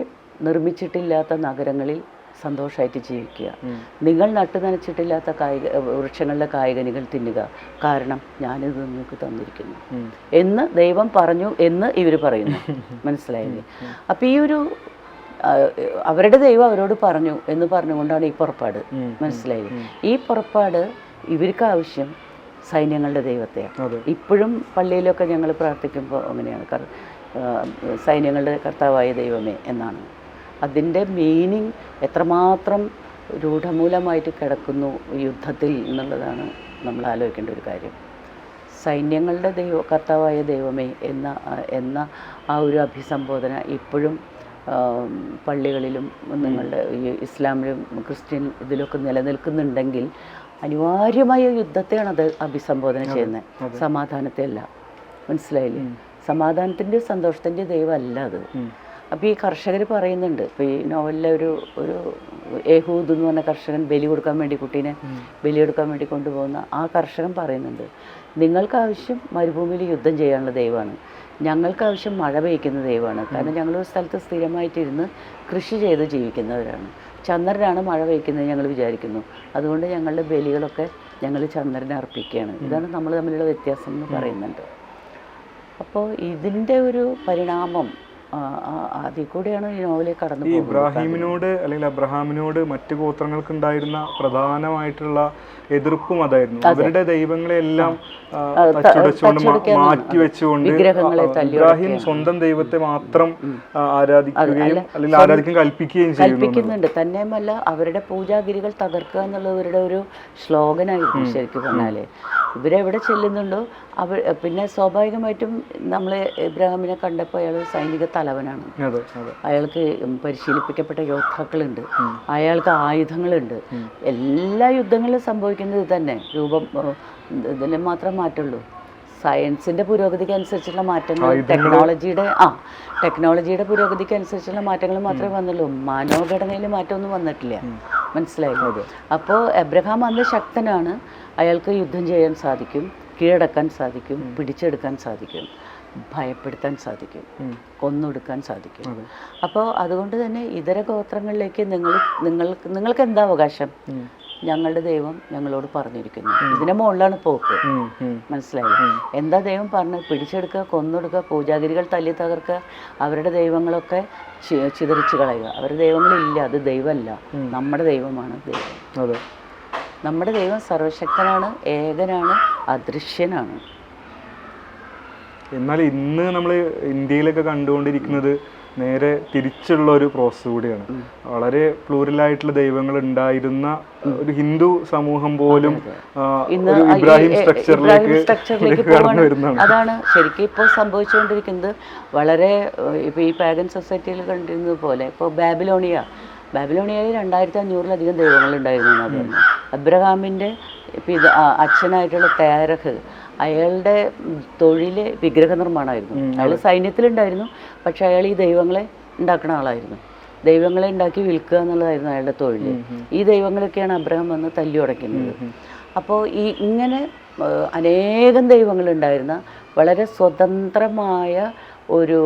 നിർമ്മിച്ചിട്ടില്ലാത്ത നഗരങ്ങളിൽ സന്തോഷമായിട്ട് ജീവിക്കുക, നിങ്ങൾ നട്ടു നനച്ചിട്ടില്ലാത്ത വൃക്ഷങ്ങളുടെ കായ്കനികൾ തിന്നുക, കാരണം ഞാനിത് നിങ്ങൾക്ക് തന്നിരിക്കുന്നു എന്ന് ദൈവം പറഞ്ഞു എന്ന് ഇവർ പറയുന്നു. മനസ്സിലായില്ലേ? അപ്പം ഈ ഒരു അവരുടെ ദൈവം അവരോട് പറഞ്ഞു എന്ന് പറഞ്ഞുകൊണ്ടാണ് ഈ പുറപ്പാട്. മനസ്സിലായില്ലേ? ഈ പുറപ്പാട് ഇവർക്ക് ആവശ്യം സൈന്യങ്ങളുടെ ദൈവത്തെയാണ്. അതെ. ഇപ്പോഴും പള്ളിയിലൊക്കെ ഞങ്ങൾ പ്രാർത്ഥിക്കുമ്പോൾ അങ്ങനെയാണ്, സൈന്യങ്ങളുടെ കർത്താവായ ദൈവമേ എന്നാണ്. അതിൻ്റെ മീനിങ് എത്രമാത്രം രൂഢമൂലമായിട്ട് കിടക്കുന്നു യുദ്ധത്തിൽ എന്നുള്ളതാണ് നമ്മൾ ആലോചിക്കേണ്ട ഒരു കാര്യം. സൈന്യങ്ങളുടെ കർത്താവായ ദൈവമേ എന്ന ആ ഒരു അഭിസംബോധന ഇപ്പോഴും പള്ളികളിലും നിങ്ങളുടെ ഈ ഇസ്ലാമിലും ക്രിസ്ത്യൻ ഇതിലൊക്കെ നിലനിൽക്കുന്നുണ്ടെങ്കിൽ അനിവാര്യമായ യുദ്ധത്തെയാണ് അത് അഭിസംബോധന ചെയ്യുന്നത്, സമാധാനത്തെ അല്ല. മനസ്സിലായില്ലേ? സമാധാനത്തിൻ്റെ സന്തോഷത്തിൻ്റെ ദൈവമല്ല അത്. അപ്പോൾ ഈ കർഷകർ പറയുന്നുണ്ട്, ഇപ്പോൾ ഈ നോവലിലെ ഒരു ഏഹൂദ് എന്ന് പറഞ്ഞ കർഷകൻ ബലി കൊടുക്കാൻ വേണ്ടി കുട്ടീനെ ബലി കൊടുക്കാൻ വേണ്ടി കൊണ്ടുപോകുന്ന ആ കർഷകൻ പറയുന്നുണ്ട്, നിങ്ങൾക്ക് ആവശ്യം മരുഭൂമിയിൽ യുദ്ധം ചെയ്യാനുള്ള ദൈവമാണ്, ഞങ്ങൾക്ക് ആവശ്യം മഴ പെയ്യ്ക്കുന്ന ദൈവമാണ്. കാരണം ഞങ്ങളൊരു സ്ഥലത്ത് സ്ഥിരമായിട്ടിരുന്ന് കൃഷി ചെയ്ത് ജീവിക്കുന്നവരാണ്. ചന്ദ്രനാണ് മഴ പെയ്യ്ക്കുന്നത് ഞങ്ങൾ വിചാരിക്കുന്നു, അതുകൊണ്ട് ഞങ്ങളുടെ ബലികളൊക്കെ ഞങ്ങൾ ചന്ദ്രനെ അർപ്പിക്കുകയാണ്. ഇതാണ് നമ്മൾ തമ്മിലുള്ള വ്യത്യാസം എന്ന് പറയുന്നുണ്ട്. അപ്പോൾ ഇതിൻ്റെ ഒരു പരിണാമം അതിൽ കൂടെയാണ് ഈ നോവലിൽ കടന്നു പോകുന്നത്. ഇബ്രാഹിമിനോട് അല്ലെങ്കിൽ അബ്രഹാമിനോട് മറ്റു ഗോത്രങ്ങൾക്കുണ്ടായിരുന്ന പ്രധാനമായിട്ടുള്ള എതിർപ്പും അതായിരുന്നു. അവരുടെ ദൈവങ്ങളെല്ലാം മാറ്റിവെച്ചുകൊണ്ട് ഇബ്രാഹിം സ്വന്തം ദൈവത്തെ മാത്രം ആരാധിക്കുകയും അല്ലെങ്കിൽ ആരാധിക്കാൻ കൽപ്പിക്കുന്നുണ്ട്. തന്നെയുമല്ല, അവരുടെ പൂജാഗിരികൾ തകർക്കുക എന്നുള്ളത് ഇവരുടെ ഒരു ശ്ലോകനായിരുന്നു. ശരിക്കും പറഞ്ഞാൽ ഇവരെവിടെ ചെല്ലുന്നുണ്ടോ പിന്നെ സ്വാഭാവികമായിട്ടും നമ്മൾ ഇബ്രാഹിമിനെ കണ്ടപ്പോൾ അയാൾ സൈനിക തലവനാണ്. അയാൾക്ക് പരിശീലിപ്പിക്കപ്പെട്ട യോദ്ധാക്കളുണ്ട്, അയാൾക്ക് ആയുധങ്ങളുണ്ട്. എല്ലാ യുദ്ധങ്ങളിലും സംഭവിക്കുന്നത് ഇത് തന്നെ. ഇതിന് മാത്രം മാറ്റുള്ളൂ. സയൻസിൻ്റെ പുരോഗതിക്ക് അനുസരിച്ചുള്ള മാറ്റങ്ങൾ, ടെക്നോളജിയുടെ പുരോഗതിക്ക് അനുസരിച്ചുള്ള മാറ്റങ്ങൾ മാത്രമേ വന്നുള്ളൂ. മനോഘടനയിൽ മാറ്റമൊന്നും വന്നിട്ടില്ല. മനസ്സിലായില്ലേ? അപ്പോൾ എബ്രഹാം അന്ന് ശക്തനാണ്. അയാൾക്ക് യുദ്ധം ചെയ്യാൻ സാധിക്കും, കീഴടക്കാൻ സാധിക്കും, പിടിച്ചെടുക്കാൻ സാധിക്കും, ഭയപ്പെടുത്താൻ സാധിക്കും, കൊന്നൊടുക്കാൻ സാധിക്കും. അപ്പോൾ അതുകൊണ്ട് തന്നെ ഇതര ഗോത്രങ്ങളിലേക്ക് നിങ്ങൾക്ക് എന്താ അവകാശം? ഞങ്ങളുടെ ദൈവം ഞങ്ങളോട് പറഞ്ഞിരിക്കുന്നു. ഇതിനെ മുകളിലാണ് പോക്ക്. മനസ്സിലായില്ലേ? എന്താ ദൈവം പറഞ്ഞത്? പിടിച്ചെടുക്കുക, കൊന്നൊടുക്കുക, പൂജാഗിരികൾ തല്ലി തകർക്കുക, അവരുടെ ദൈവങ്ങളൊക്കെ ചിതറിച്ച് കളയുക. അവരുടെ ദൈവങ്ങളില്ല, അത് ദൈവമല്ല, നമ്മുടെ ദൈവമാണ് ദൈവം. നമ്മുടെ ദൈവം സർവശക്തനാണ്, ഏകനാണ്, അദൃശ്യനാണ്. എന്നാൽ ഇന്ന് നമ്മൾ ഇന്ത്യയിലൊക്കെ കണ്ടുകൊണ്ടിരിക്കുന്നത് നേരെ തിരിച്ചുള്ള ഒരു പ്രോസസ് കൂടിയാണ്. വളരെ പ്ലൂറലായിട്ടുള്ള ദൈവങ്ങൾ ഉണ്ടായിരുന്ന ഒരു ഹിന്ദു സമൂഹം പോലും ഇബ്രാഹിം സ്ട്രക്ചറിലേക്ക് കടന്നു വരുന്നതാണ്. അതാണ് ശരിക്കും ഇപ്പോൾ സംഭവിച്ചുകൊണ്ടിരിക്കുന്നത്. വളരെ ഇപ്പോൾ ഈ പാഗൻ സൊസൈറ്റിയിൽ കണ്ടിരുന്നത് പോലെ ഇപ്പോൾ ബാബിലോണിയയിൽ 2500-ലധികം ദൈവങ്ങളുണ്ടായിരുന്നു എന്നാണ് പറഞ്ഞത്. അബ്രഹാമിൻ്റെ അച്ഛനായിട്ടുള്ള തേരഹ്, അയാളുടെ തൊഴിൽ വിഗ്രഹ നിർമ്മാണമായിരുന്നു. അയാൾ സൈന്യത്തിലുണ്ടായിരുന്നു, പക്ഷെ അയാൾ ഈ ദൈവങ്ങളെ ഉണ്ടാക്കുന്ന ആളായിരുന്നു. ദൈവങ്ങളെ ഉണ്ടാക്കി വിൽക്കുക എന്നുള്ളതായിരുന്നു അയാളുടെ തൊഴിൽ. ഈ ദൈവങ്ങളൊക്കെയാണ് അബ്രഹാം വന്ന് തല്ലി ഉടയ്ക്കുന്നത്. അപ്പോൾ ഇങ്ങനെ അനേകം ദൈവങ്ങളുണ്ടായിരുന്ന വളരെ സ്വതന്ത്രമായ ഒരു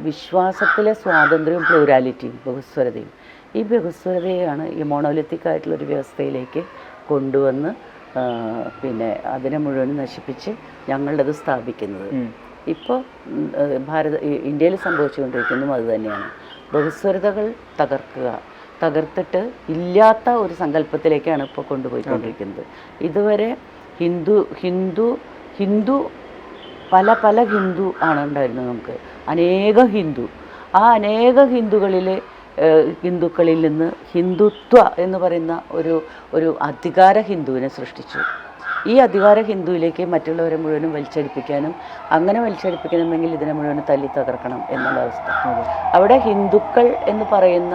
വിശ്വാസത്തിലെ സ്വാതന്ത്ര്യവും പ്ലൂരാലിറ്റിയും ബഹുസ്വരതയും, ഈ ബഹുസ്വരതയാണ് ഈ മോണോലിത്തിക് ആയിട്ടുള്ളൊരു വ്യവസ്ഥയിലേക്ക് കൊണ്ടുവന്ന് പിന്നെ അതിനെ മുഴുവൻ നശിപ്പിച്ച് ഞങ്ങളുടേത് സ്ഥാപിക്കുന്നത്. ഇപ്പോൾ ഇന്ത്യയിൽ സംഭവിച്ചുകൊണ്ടിരിക്കുന്നതും അത് തന്നെയാണ്. ബഹുസ്വരതകൾ തകർത്തിട്ട് ഇല്ലാത്ത ഒരു സങ്കല്പത്തിലേക്കാണ് ഇപ്പോൾ കൊണ്ടുപോയിക്കൊണ്ടിരിക്കുന്നത്. ഇതുവരെ ഹിന്ദു പല ഹിന്ദു ആണ് ഉണ്ടായിരുന്നത്. നമുക്ക് അനേകം ഹിന്ദു, ആ അനേകം ഹിന്ദുക്കളിൽ നിന്ന് ഹിന്ദുത്വ എന്ന് പറയുന്ന ഒരു അധികാര ഹിന്ദുവിനെ സൃഷ്ടിച്ചു. ഈ അധികാര ഹിന്ദുവിലേക്ക് മറ്റുള്ളവരെ മുഴുവനും വലിച്ചടിപ്പിക്കാനും, അങ്ങനെ വലിച്ചടിപ്പിക്കണമെങ്കിൽ ഇതിനെ മുഴുവൻ തല്ലി തകർക്കണം എന്നുള്ള അവസ്ഥ. അവിടെ ഹിന്ദുക്കൾ എന്ന് പറയുന്ന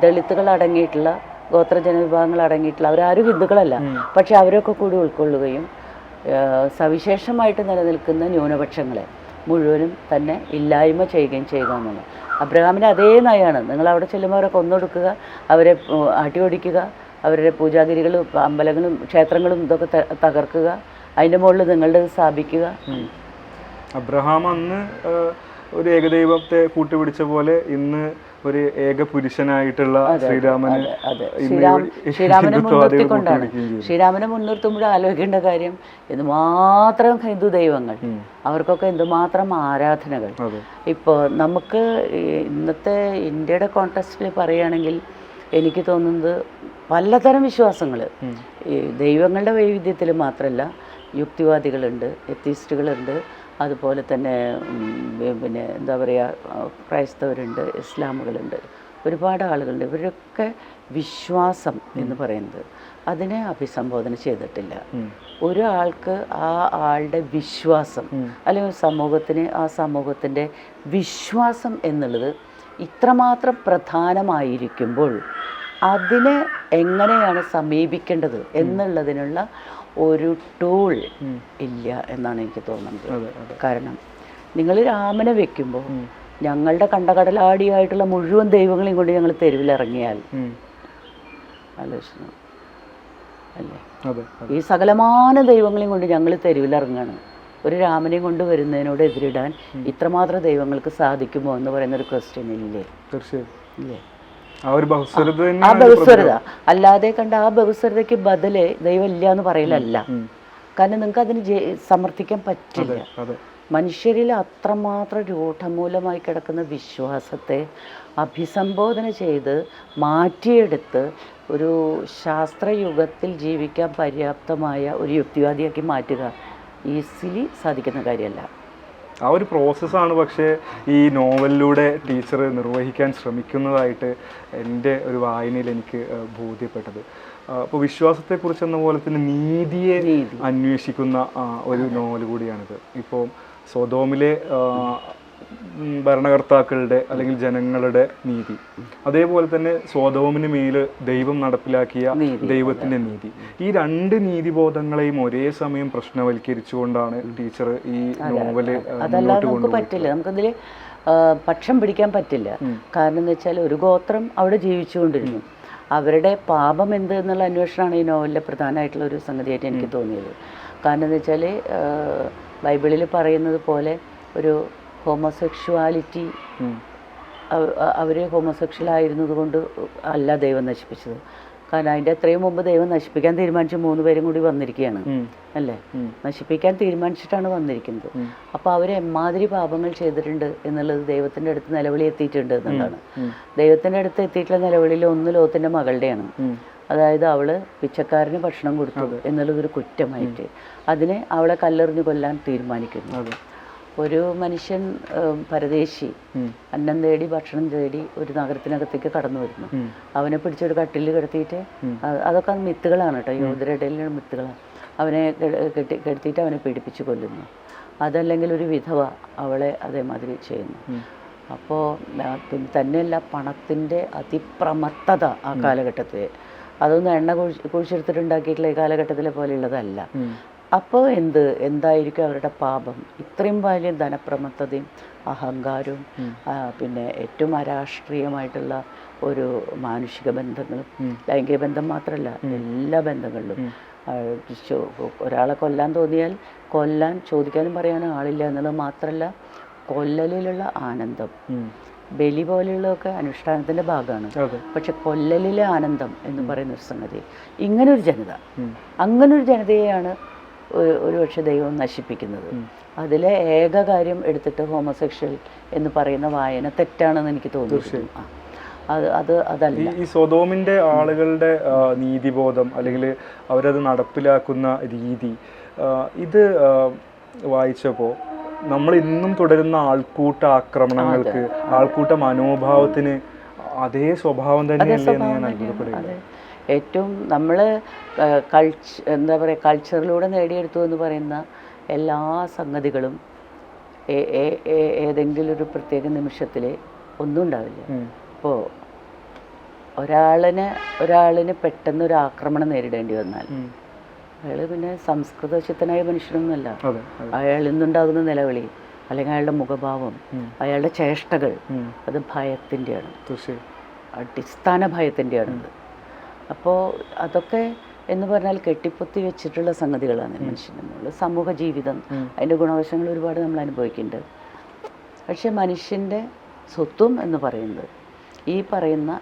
ദളിതുകൾ അടങ്ങിയിട്ടുള്ള ഗോത്രജനവിഭാഗങ്ങൾ അടങ്ങിയിട്ടുള്ള അവരാരും ഹിന്ദുക്കളല്ല, പക്ഷെ അവരൊക്കെ കൂടി ഉൾക്കൊള്ളുകയും സവിശേഷമായിട്ട് നിലനിൽക്കുന്ന ന്യൂനപക്ഷങ്ങളെ മുഴുവനും തന്നെ ഇല്ലായ്മ ചെയ്യുകയും ചെയ്യുക എന്നുള്ളത് അബ്രഹാമിൻ്റെ അതേ നയമാണ്. നിങ്ങൾ അവിടെ ചെല്ലുമ്പോൾ അവരെ കൊന്നൊടുക്കുക, അവരെ അടിയൊടിക്കുക, അവരുടെ പൂജാഗിരികളും അമ്പലങ്ങളും ക്ഷേത്രങ്ങളും ഇതൊക്കെ തകർക്കുക, അതിൻ്റെ മുകളിൽ നിങ്ങളുടെ സ്ഥാപിക്കുക. അബ്രഹാം അന്ന് ഒരു ഏകദൈവത്തെ കൂട്ടുപിടിച്ച പോലെ ഇന്ന് ഒരു ഏക പുരുഷനായിട്ടുള്ള ശ്രീരാമനെ മുൻനിർത്തിക്കൊണ്ടാണ്. ശ്രീരാമനെ മുൻനിർത്തുമ്പോൾ ആലോചിക്കേണ്ട കാര്യം എന്തുമാത്രം ഹിന്ദു ദൈവങ്ങൾ, അവർക്കൊക്കെ എന്തുമാത്രം ആരാധനകൾ. ഇപ്പോൾ നമുക്ക് ഇന്നത്തെ ഇന്ത്യയുടെ കോണ്ടെക്സ്റ്റിൽ പറയുകയാണെങ്കിൽ എനിക്ക് തോന്നുന്നത് പലതരം വിശ്വാസങ്ങൾ, ഈ ദൈവങ്ങളുടെ വൈവിധ്യത്തിൽ മാത്രമല്ല, യുക്തിവാദികളുണ്ട്, എത്തിസ്റ്റുകളുണ്ട്, അതുപോലെ തന്നെ പിന്നെ എന്താ പറയുക, ക്രൈസ്തവരുണ്ട്, ഇസ്ലാമുകളുണ്ട്, ഒരുപാട് ആളുകളുണ്ട്. ഇവരൊക്കെ വിശ്വാസം എന്ന് പറയുന്നത് അതിനെ അഭിസംബോധന ചെയ്തിട്ടില്ല. ഒരാൾക്ക് ആ ആളുടെ വിശ്വാസം അല്ലെങ്കിൽ സമൂഹത്തിന് ആ സമൂഹത്തിൻ്റെ വിശ്വാസം എന്നുള്ളത് ഇത്രമാത്രം പ്രധാനമായിരിക്കുമ്പോൾ അതിനെ എങ്ങനെയാണ് സമീപിക്കേണ്ടത് എന്നുള്ളതിനുള്ള ഒരു ടൂൾ ഇല്ല എന്നാണ് എനിക്ക് തോന്നുന്നത്. കാരണം നിങ്ങൾ രാമനെ വെക്കുമ്പോൾ ഞങ്ങളുടെ കണ്ടകടലാടിയായിട്ടുള്ള മുഴുവൻ ദൈവങ്ങളെയും കൊണ്ട് ഞങ്ങൾ തെരുവിലിറങ്ങിയാൽ ആലോചന അല്ലേ, ഈ സകലമാന ദൈവങ്ങളെയും കൊണ്ട് ഞങ്ങൾ തെരുവിലിറങ്ങുകയാണ്. ഒരു രാമനെയും കൊണ്ട് വരുന്നതിനോട് എതിരിടാൻ ഇത്രമാത്രം ദൈവങ്ങൾക്ക് സാധിക്കുമോ എന്ന് പറയുന്നൊരു ക്വസ്റ്റ്യൻ ഇല്ലേ? തീർച്ചയായും ഇല്ലേ? ആ ബഹുസ്വരത അല്ലാതെ കണ്ട ആ ബഹുസ്വരതയ്ക്ക് ബദല് ദൈവം ഇല്ല എന്ന് പറയലല്ല. കാരണം നിങ്ങൾക്ക് അതിന് സമർത്ഥിക്കാൻ പറ്റില്ല. മനുഷ്യരിൽ അത്രമാത്രം രൂഢമൂലമായി കിടക്കുന്ന വിശ്വാസത്തെ അഭിസംബോധന ചെയ്ത് മാറ്റിയെടുത്ത് ഒരു ശാസ്ത്രയുഗത്തിൽ ജീവിക്കാൻ പര്യാപ്തമായ ഒരു യുക്തിവാദിയാക്കി മാറ്റുക ഈസിലി സാധിക്കുന്ന കാര്യമല്ല. ആ ഒരു പ്രോസസ്സാണ് പക്ഷേ ഈ നോവലിലൂടെ ടീച്ചർ നിർവഹിക്കാൻ ശ്രമിക്കുന്നതായിട്ട് എൻ്റെ ഒരു വായനയിൽ എനിക്ക് ബോധ്യപ്പെട്ടത്. അപ്പോൾ വിശ്വാസത്തെക്കുറിച്ച് എന്ന പോലെ തന്നെ നീതിയെ അന്വേഷിക്കുന്ന ഒരു നോവൽ കൂടിയാണിത്. ഇപ്പോൾ സൊദോമിലെ ഭരണകർത്താക്കളുടെ അല്ലെങ്കിൽ ജനങ്ങളുടെ നീതി, അതേപോലെ തന്നെ സൊദോമിന് മേൽ ദൈവം നടപ്പിലാക്കിയ ദൈവത്തിൻ്റെ നീതി, ഈ രണ്ട് നീതിബോധങ്ങളെയും ഒരേ സമയം പ്രശ്നവൽക്കരിച്ചുകൊണ്ടാണ് ടീച്ചർ ഈ നോവല് അതല്ലാതെ നമുക്ക് പറ്റില്ല, നമുക്കതിൽ പക്ഷം പിടിക്കാൻ പറ്റില്ല. കാരണം എന്ന് വെച്ചാൽ ഒരു ഗോത്രം അവിടെ ജീവിച്ചുകൊണ്ടിരുന്നു, അവരുടെ പാപം എന്ത് എന്നുള്ള അന്വേഷണമാണ് ഈ നോവലിലെ പ്രധാനമായിട്ടുള്ള ഒരു സംഗതിയായിട്ട് എനിക്ക് തോന്നിയത്. കാരണം എന്ന് വെച്ചാൽ ബൈബിളിൽ പറയുന്നത് പോലെ ഒരു ഹോമോസെക്ഷുവാലിറ്റി, അവർ ഹോമോസെക്ഷൽ ആയിരുന്നത് കൊണ്ട് അല്ല ദൈവം നശിപ്പിച്ചത്. കാരണം അതിൻ്റെ എത്രയും മുമ്പ് ദൈവം നശിപ്പിക്കാൻ തീരുമാനിച്ച 3 പേരും കൂടി വന്നിരിക്കുകയാണ് അല്ലേ, നശിപ്പിക്കാൻ തീരുമാനിച്ചിട്ടാണ് വന്നിരിക്കുന്നത്. അപ്പോൾ അവർ എമ്മാതിരി പാപങ്ങൾ ചെയ്തിട്ടുണ്ട് എന്നുള്ളത് ദൈവത്തിൻ്റെ അടുത്ത് നിലവിളി എത്തിയിട്ടുണ്ട് എന്നുള്ളതാണ്. ദൈവത്തിൻ്റെ അടുത്ത് എത്തിയിട്ടുള്ള നിലവിളിയിൽ ഒന്ന് ലോത്തിൻ്റെ മകളുടെയാണ്. അതായത് അവൾ പിച്ചക്കാരന് ഭക്ഷണം കൊടുത്തു എന്നുള്ളതൊരു കുറ്റമായിട്ട് അതിനെ അവളെ കല്ലെറിഞ്ഞ് കൊല്ലാൻ തീരുമാനിക്കുന്നു. ഒരു മനുഷ്യൻ പരദേശി അന്നം തേടി ഭക്ഷണം തേടി ഒരു നഗരത്തിനകത്തേക്ക് കടന്നു വരുന്നു, അവനെ പിടിച്ചൊരു കട്ടിലിൽ കിടത്തിയിട്ട്, അതൊക്കെ മിത്തുകളാണ് കേട്ടോ, യോധരുടെ ഇടയിലുള്ള മിത്തുകളാണ്, അവനെ കെടുത്തിയിട്ട് അവനെ പീഡിപ്പിച്ച് കൊല്ലുന്നു. അതല്ലെങ്കിൽ ഒരു വിധവ അവളെ അതേമാതിരി ചെയ്യുന്നു. അപ്പോൾ പിന്നെ തന്നെയല്ല, പണത്തിൻ്റെ അതിപ്രമത്തത ആ കാലഘട്ടത്തിൽ, അതൊന്നും എണ്ണ കുഴിച്ചെടുത്തിട്ടുണ്ടാക്കിയിട്ടുള്ള ഈ കാലഘട്ടത്തിലെ പോലെയുള്ളതല്ല. അപ്പോൾ എന്തായിരിക്കും അവരുടെ പാപം? ഇത്രയും വലിയ ധനപ്രമത്തതയും അഹങ്കാരവും പിന്നെ ഏറ്റവും അരാഷ്ട്രീയമായിട്ടുള്ള ഒരു മാനുഷിക ബന്ധങ്ങളും, ലൈംഗിക ബന്ധം മാത്രമല്ല എല്ലാ ബന്ധങ്ങളിലും. ഒരാളെ കൊല്ലാൻ തോന്നിയാൽ കൊല്ലാൻ ചോദിക്കാനും പറയാനും ആളില്ല എന്നുള്ളത് മാത്രമല്ല, കൊല്ലലിലുള്ള ആനന്ദം, ബലി പോലെയുള്ളതൊക്കെ അനുഷ്ഠാനത്തിൻ്റെ ഭാഗമാണ്. പക്ഷെ കൊല്ലലിലെ ആനന്ദം എന്ന് പറയുന്നൊരു സംഗതി, ഇങ്ങനൊരു ജനത, അങ്ങനൊരു ജനതയെയാണ് ഒരുപക്ഷെ ദൈവം നശിപ്പിക്കുന്നത്. അതിലെ ഏക കാര്യം എടുത്തിട്ട് ഹോമോസെക്ഷൽ എന്ന് പറയുന്ന വായന തെറ്റാണെന്ന് എനിക്ക് തോന്നുന്നു. അതല്ല ഈ സൊദോമിൻ്റെ ആളുകളുടെ നീതിബോധം അല്ലെങ്കിൽ അവരത് നടപ്പിലാക്കുന്ന രീതി, ഇത് വായിച്ചപ്പോൾ നമ്മൾ ഇന്നും തുടരുന്ന ആൾക്കൂട്ട ആക്രമണങ്ങൾക്ക്, ആൾക്കൂട്ട മനോഭാവത്തിന് അതേ സ്വഭാവം തന്നെയല്ലേ എന്ന് ഞാൻ അത്ഭുതപ്പെടുകയാണ്. ഏറ്റവും നമ്മൾ എന്താ പറയുക, കൾച്ചറിലൂടെ നേടിയെടുത്തു എന്ന് പറയുന്ന എല്ലാ സംഗതികളും ഏതെങ്കിലും ഒരു പ്രത്യേക നിമിഷത്തിൽ ഒന്നും ഉണ്ടാവില്ല. ഇപ്പോൾ ഒരാളിന് പെട്ടെന്നൊരു ആക്രമണം നേരിടേണ്ടി വന്നാൽ അയാൾ പിന്നെ സംസ്കൃതശുദ്ധനായ മനുഷ്യനൊന്നുമല്ല. അയാളിൽ നിന്നുണ്ടാകുന്ന നിലവിളി അല്ലെങ്കിൽ അയാളുടെ മുഖഭാവം, അയാളുടെ ചേഷ്ടകൾ, അത് ഭയത്തിൻ്റെയാണ്, അടിസ്ഥാന ഭയത്തിൻ്റെയാണത്. അപ്പോൾ അതൊക്കെ എന്ന് പറഞ്ഞാൽ കെട്ടിപ്പൊത്തി വെച്ചിട്ടുള്ള സംഗതികളാണ് മനുഷ്യൻ്റെ സമൂഹ ജീവിതം. അതിൻ്റെ ഗുണവശങ്ങൾ ഒരുപാട് നമ്മൾ അനുഭവിക്കുന്നുണ്ട്. പക്ഷെ മനുഷ്യൻ്റെ സ്വത്വം എന്ന് പറയുന്നത് ഈ പറയുന്ന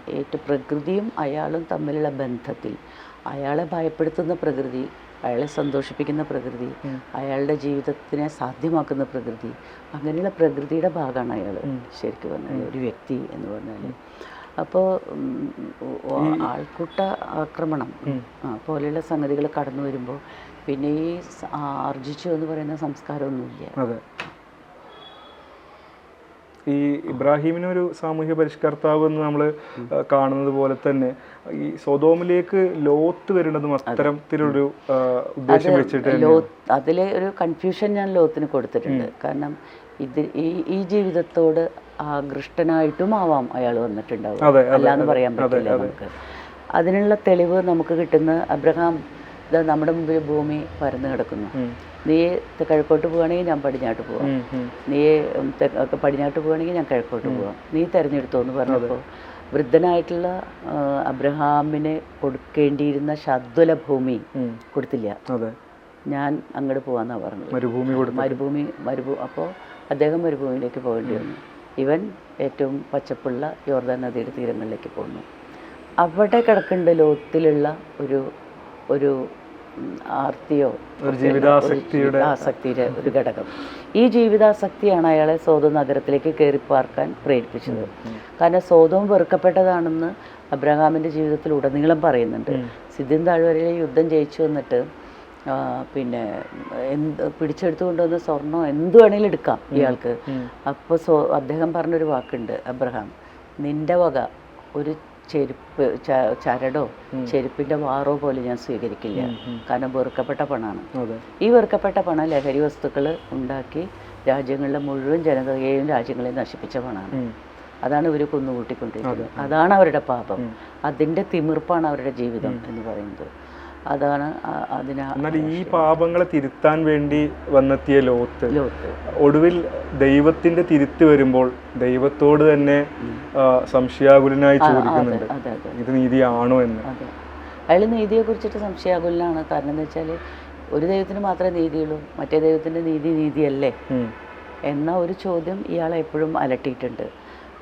പ്രകൃതിയും അയാളും തമ്മിലുള്ള ബന്ധത്തിൽ, അയാളെ ഭയപ്പെടുത്തുന്ന പ്രകൃതി, അയാളെ സന്തോഷിപ്പിക്കുന്ന പ്രകൃതി, അയാളുടെ ജീവിതത്തിനെ സാധ്യമാക്കുന്ന പ്രകൃതി, അങ്ങനെയുള്ള പ്രകൃതിയുടെ ഭാഗമാണ് അയാൾ ശരിക്കും പറഞ്ഞാൽ ഒരു വ്യക്തി എന്ന് പറഞ്ഞാൽ. അപ്പോൾ ആൾക്കൂട്ട ആക്രമണം പോലെയുള്ള സംഗതികൾ കടന്നു വരുമ്പോൾ പിന്നെ ഈ ആർജിച്ചു എന്ന് പറയുന്ന സംസ്കാരമൊന്നുമില്ല. അതെ. ഈ ഇബ്രാഹിമിനൊരു സാമൂഹ്യ പരിഷ്കർത്താവ് എന്ന് നമ്മൾ കാണുന്നത് പോലെ തന്നെ ഈ സൊദോമിലേക്ക് ലോത്ത് വരുന്നതും അത്തരത്തിലൊരു ഉദ്ദേശം വെച്ചിട്ട് അതിലെ ഒരു കൺഫ്യൂഷൻ ഞാൻ ലോത്തിന് കൊടുത്തിട്ടുണ്ട്. കാരണം ഇത് ഈ ജീവിതത്തോട് ആകൃഷ്ടനായിട്ടും ആവാം അയാൾ വന്നിട്ടുണ്ടാവും, അല്ലാന്ന് പറയാൻ പറ്റില്ല നമുക്ക്. അതിനുള്ള തെളിവ് നമുക്ക് കിട്ടുന്ന അബ്രഹാം നമ്മുടെ മുമ്പിൽ ഭൂമി പരന്നു കിടക്കുന്നു, നീ കിഴക്കോട്ട് പോവുകയാണെങ്കിൽ ഞാൻ പടിഞ്ഞാട്ട് പോവാം, നീ പടിഞ്ഞാട്ട് പോവുകയാണെങ്കിൽ ഞാൻ കിഴക്കോട്ട് പോവാം, നീ തിരഞ്ഞെടുത്തോ എന്ന് പറഞ്ഞപ്പോൾ വൃദ്ധനായിട്ടുള്ള അബ്രഹാമിന് കൊടുക്കേണ്ടിയിരുന്ന ശദ്വല ഭൂമി കൊടുത്തില്ല. ഞാൻ അങ്ങോട്ട് പോവാന്നാ പറഞ്ഞത്, അപ്പോൾ അദ്ദേഹം മരുഭൂമിയിലേക്ക് പോകേണ്ടി വന്നു. ഇവൻ ഏറ്റവും പച്ചപ്പുള്ള യോർദാൻ നദിയുടെ തീരങ്ങളിലേക്ക് പോകുന്നു. അവിടെ കിടക്കേണ്ട ലോകത്തിലുള്ള ഒരു ആർത്തിയോ ജീവിതാസക്തിയുടെ ഒരു ഘടകം. ഈ ജീവിതാസക്തിയാണ് അയാളെ സോദോം നഗരത്തിലേക്ക് കയറിപ്പാർക്കാൻ പ്രേരിപ്പിച്ചത്. കാരണം സോദോം വെറുക്കപ്പെട്ടതാണെന്ന് അബ്രഹാമിൻ്റെ ജീവിതത്തിൽ ഉടനീളം പറയുന്നുണ്ട്. സിദ്ധിം താഴ്വരയിലെ യുദ്ധം ജയിച്ചു വന്നിട്ട് പിന്നെ പിടിച്ചെടുത്തു കൊണ്ടുവന്ന സ്വർണം എന്ത് വേണേലും എടുക്കാം ഇയാൾക്ക്. അപ്പോൾ അദ്ദേഹം പറഞ്ഞൊരു വാക്കുണ്ട്, അബ്രഹാം, നിന്റെ വക ഒരു ചെരുപ്പ് ചരടോ ചെരുപ്പിൻ്റെ വാറോ പോലെ ഞാൻ സ്വീകരിക്കില്ല. കാരണം വെറുക്കപ്പെട്ട പണമാണ്. ഈ വെറുക്കപ്പെട്ട പണം ലഹരി വസ്തുക്കൾ ഉണ്ടാക്കി രാജ്യങ്ങളിലെ മുഴുവൻ ജനതയെയും രാജ്യങ്ങളെയും നശിപ്പിച്ച പണമാണ്. അതാണ് ഇവർ കുന്നുകൂട്ടിക്കൊണ്ടിരിക്കുന്നത്. അതാണ് അവരുടെ പാപം. അതിൻ്റെ തിമിർപ്പാണ് അവരുടെ ജീവിതം എന്ന് പറയുന്നത്. അതാണ് എന്നാൽ ഈ പാപങ്ങളെ തിരുത്താൻ വേണ്ടി വന്നെത്തിയ ലോത്ത് ഒടുവിൽ ദൈവത്തിന്റെ തിരുത്ത് വരുമ്പോൾ ദൈവത്തോട് തന്നെ സംശയാകുലനായി ചോദിക്കുന്നുണ്ട്, ഇത് നീതിയാണോ എന്ന്. അയാൾ നീതിയെ കുറിച്ചിട്ട് സംശയാകുലനാണ്. കാരണം എന്താ വെച്ചാൽ ഒരു ദൈവത്തിന് മാത്രമേ നീതിയുള്ളൂ, മറ്റേ ദൈവത്തിന്റെ നീതിയല്ലേ എന്ന ഒരു ചോദ്യം ഇയാളെ എപ്പോഴും അലട്ടിയിട്ടുണ്ട്.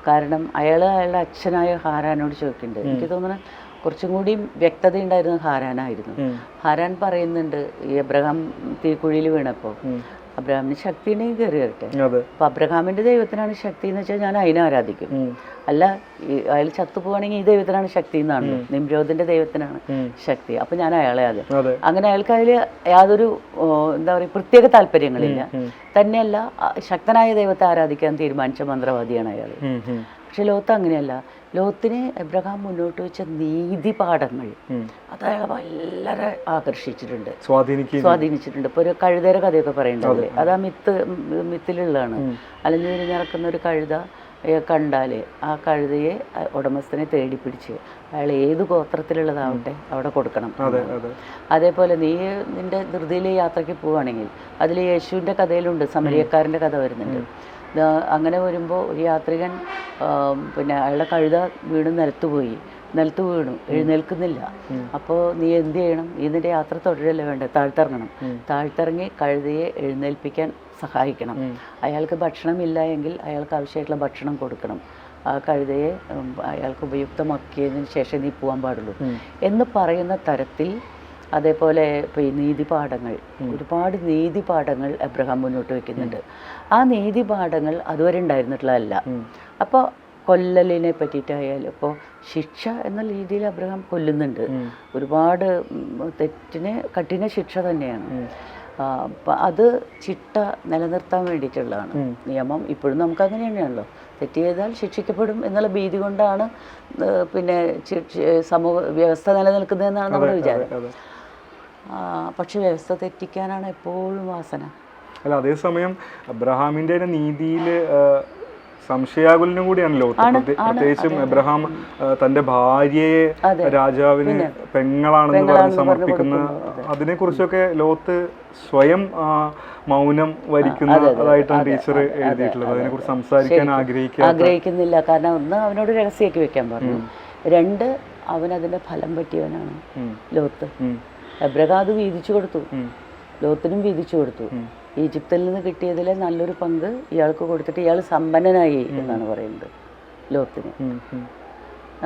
കാരണം അയാളുടെ അച്ഛനായ ഹാരാനോട് ചോദിക്കുന്നുണ്ട്. എനിക്ക് തോന്നുന്നു കുറച്ചും കൂടി വ്യക്തത ഉണ്ടായിരുന്ന ഹാരാനായിരുന്നു. ഹാരാൻ പറയുന്നുണ്ട്, ഈ അബ്രഹാം തീക്കുഴിയിൽ വീണപ്പോൾ അബ്രഹാമിന് ശക്തി ഉണ്ടെങ്കിൽ കയറി വരട്ടെ. അപ്പൊ അബ്രഹാമിന്റെ ദൈവത്തിനാണ് ശക്തി എന്ന് വെച്ചാൽ ഞാൻ അതിനെ ആരാധിക്കും. അല്ല, അയാൾ ചത്തുപോവാണെങ്കിൽ ഈ ദൈവത്തിനാണ് ശക്തി എന്നാണ്, നിമ്രോദിന്റെ ദൈവത്തിനാണ് ശക്തി, അപ്പൊ ഞാൻ അയാളെ ആദ്യം. അങ്ങനെ അയാൾക്ക് അതിൽ യാതൊരു എന്താ പറയുക പ്രത്യേക താല്പര്യങ്ങളില്ല. തന്നെയല്ല, ശക്തനായ ദൈവത്തെ ആരാധിക്കാൻ തീരുമാനിച്ച മന്ത്രവാദിയാണ് അയാൾ. പക്ഷെ ലോത്ത് അങ്ങനെയല്ല. ലോത്തിനെ എബ്രഹാം മുന്നോട്ട് വെച്ച നീതി പാഠങ്ങൾ അത് അയാളെ വളരെ ആകർഷിച്ചിട്ടുണ്ട്, സ്വാധീനിച്ചിട്ടുണ്ട്. ഇപ്പോൾ ഒരു കഴുതയുടെ കഥയൊക്കെ പറയേണ്ടതല്ലേ, അത് ആ മിത്തിലുള്ളതാണ്. അലഞ്ഞു തിരിഞ്ഞിറക്കുന്ന ഒരു കഴുത കണ്ടാൽ ആ കഴുതയെ ഉടമസ്ഥനെ തേടി പിടിച്ച് അയാൾ ഏത് ഗോത്രത്തിലുള്ളതാവട്ടെ അവിടെ കൊടുക്കണം. അതേപോലെ നീ നിന്റെ ധൃതിയിലെ യാത്രയ്ക്ക് പോവുകയാണെങ്കിൽ അതിൽ യേശുവിൻ്റെ കഥയിലുണ്ട്, സമരിയക്കാരൻ്റെ കഥ വരുന്നുണ്ട്. അങ്ങനെ വരുമ്പോൾ ഒരു യാത്രികൻ പിന്നെ അയാളുടെ കഴുത നിലത്ത് വീണു, എഴുന്നേൽക്കുന്നില്ല. അപ്പോൾ നീ എന്ത് ചെയ്യണം? നീ നിന്റെ യാത്ര തുടരല്ലേ വേണ്ടത്, താഴ്ത്തിറങ്ങി കഴുതയെ എഴുന്നേൽപ്പിക്കാൻ സഹായിക്കണം. അയാൾക്ക് ഭക്ഷണമില്ല എങ്കിൽ അയാൾക്ക് ആവശ്യമായിട്ടുള്ള ഭക്ഷണം കൊടുക്കണം. ആ കഴുതയെ അയാൾക്ക് ഉപയുക്തമാക്കിയതിന് ശേഷം നീ പോകാൻ പാടുള്ളൂ എന്ന് പറയുന്ന തരത്തിൽ. അതേപോലെ ഇപ്പോൾ ഈ നീതിപാഠങ്ങൾ, ഒരുപാട് നീതിപാഠങ്ങൾ അബ്രഹാം മുന്നോട്ട് വയ്ക്കുന്നുണ്ട്. ആ നീതിപാഠങ്ങൾ അതുവരെ ഉണ്ടായിരുന്നിട്ടുള്ളതല്ല. അപ്പോൾ കൊല്ലലിനെ പറ്റിയിട്ടായാലും ഇപ്പോൾ ശിക്ഷ എന്ന രീതിയിൽ അബ്രഹാം കൊല്ലുന്നുണ്ട്. ഒരുപാട് തെറ്റിന് കഠിന ശിക്ഷ തന്നെയാണ്. അത് ചിട്ട നിലനിർത്താൻ വേണ്ടിയിട്ടുള്ളതാണ് നിയമം. ഇപ്പോഴും നമുക്ക് അങ്ങനെ തന്നെയാണല്ലോ, തെറ്റ് ചെയ്താൽ ശിക്ഷിക്കപ്പെടും എന്നുള്ള ഭീതി കൊണ്ടാണ് പിന്നെ സമൂഹ വ്യവസ്ഥ നിലനിൽക്കുന്നതെന്നാണ് നമ്മുടെ വിചാരം. പക്ഷെ വ്യവസ്ഥ തെറ്റിക്കാനാണ് എപ്പോഴും വാസന. അല്ല, അതേസമയം അബ്രഹാമിന്റെ നീതിയിൽ സംശയാകുലനും കൂടിയാണല്ലോ. പ്രത്യേകിച്ചും അബ്രഹാം തന്റെ ഭാര്യയെ രാജാവിന് പെങ്ങളാണെന്ന് പറഞ്ഞ് സമർപ്പിക്കുന്ന അതിനെ കുറിച്ചൊക്കെ ലോത്ത് സ്വയം മൗനം വരിക്കുന്നതായിട്ടാണ് ടീച്ചർ എഴുതിയിട്ടുള്ളത്. അതിനെ കുറിച്ച് സംസാരിക്കാൻ ആഗ്രഹിക്കുന്നില്ല. കാരണം ഒന്ന്, അവനോട് രഹസ്യമാക്കി വെക്കാൻ പറഞ്ഞു. രണ്ട്, അവനതിന്റെ ഫലം പറ്റിയവനാണ് ലോത്ത്. അബ്രഹാം അത് വീതിച്ചു കൊടുത്തു, ലോത്തിനും വീതിച്ചു കൊടുത്തു. ഈജിപ്തിൽ നിന്ന് കിട്ടിയതിലെ നല്ലൊരു പങ്ക് ഇയാൾക്ക് കൊടുത്തിട്ട് ഇയാൾ സമ്പന്നനായി എന്നാണ് പറയുന്നത് ലോത്തിന്.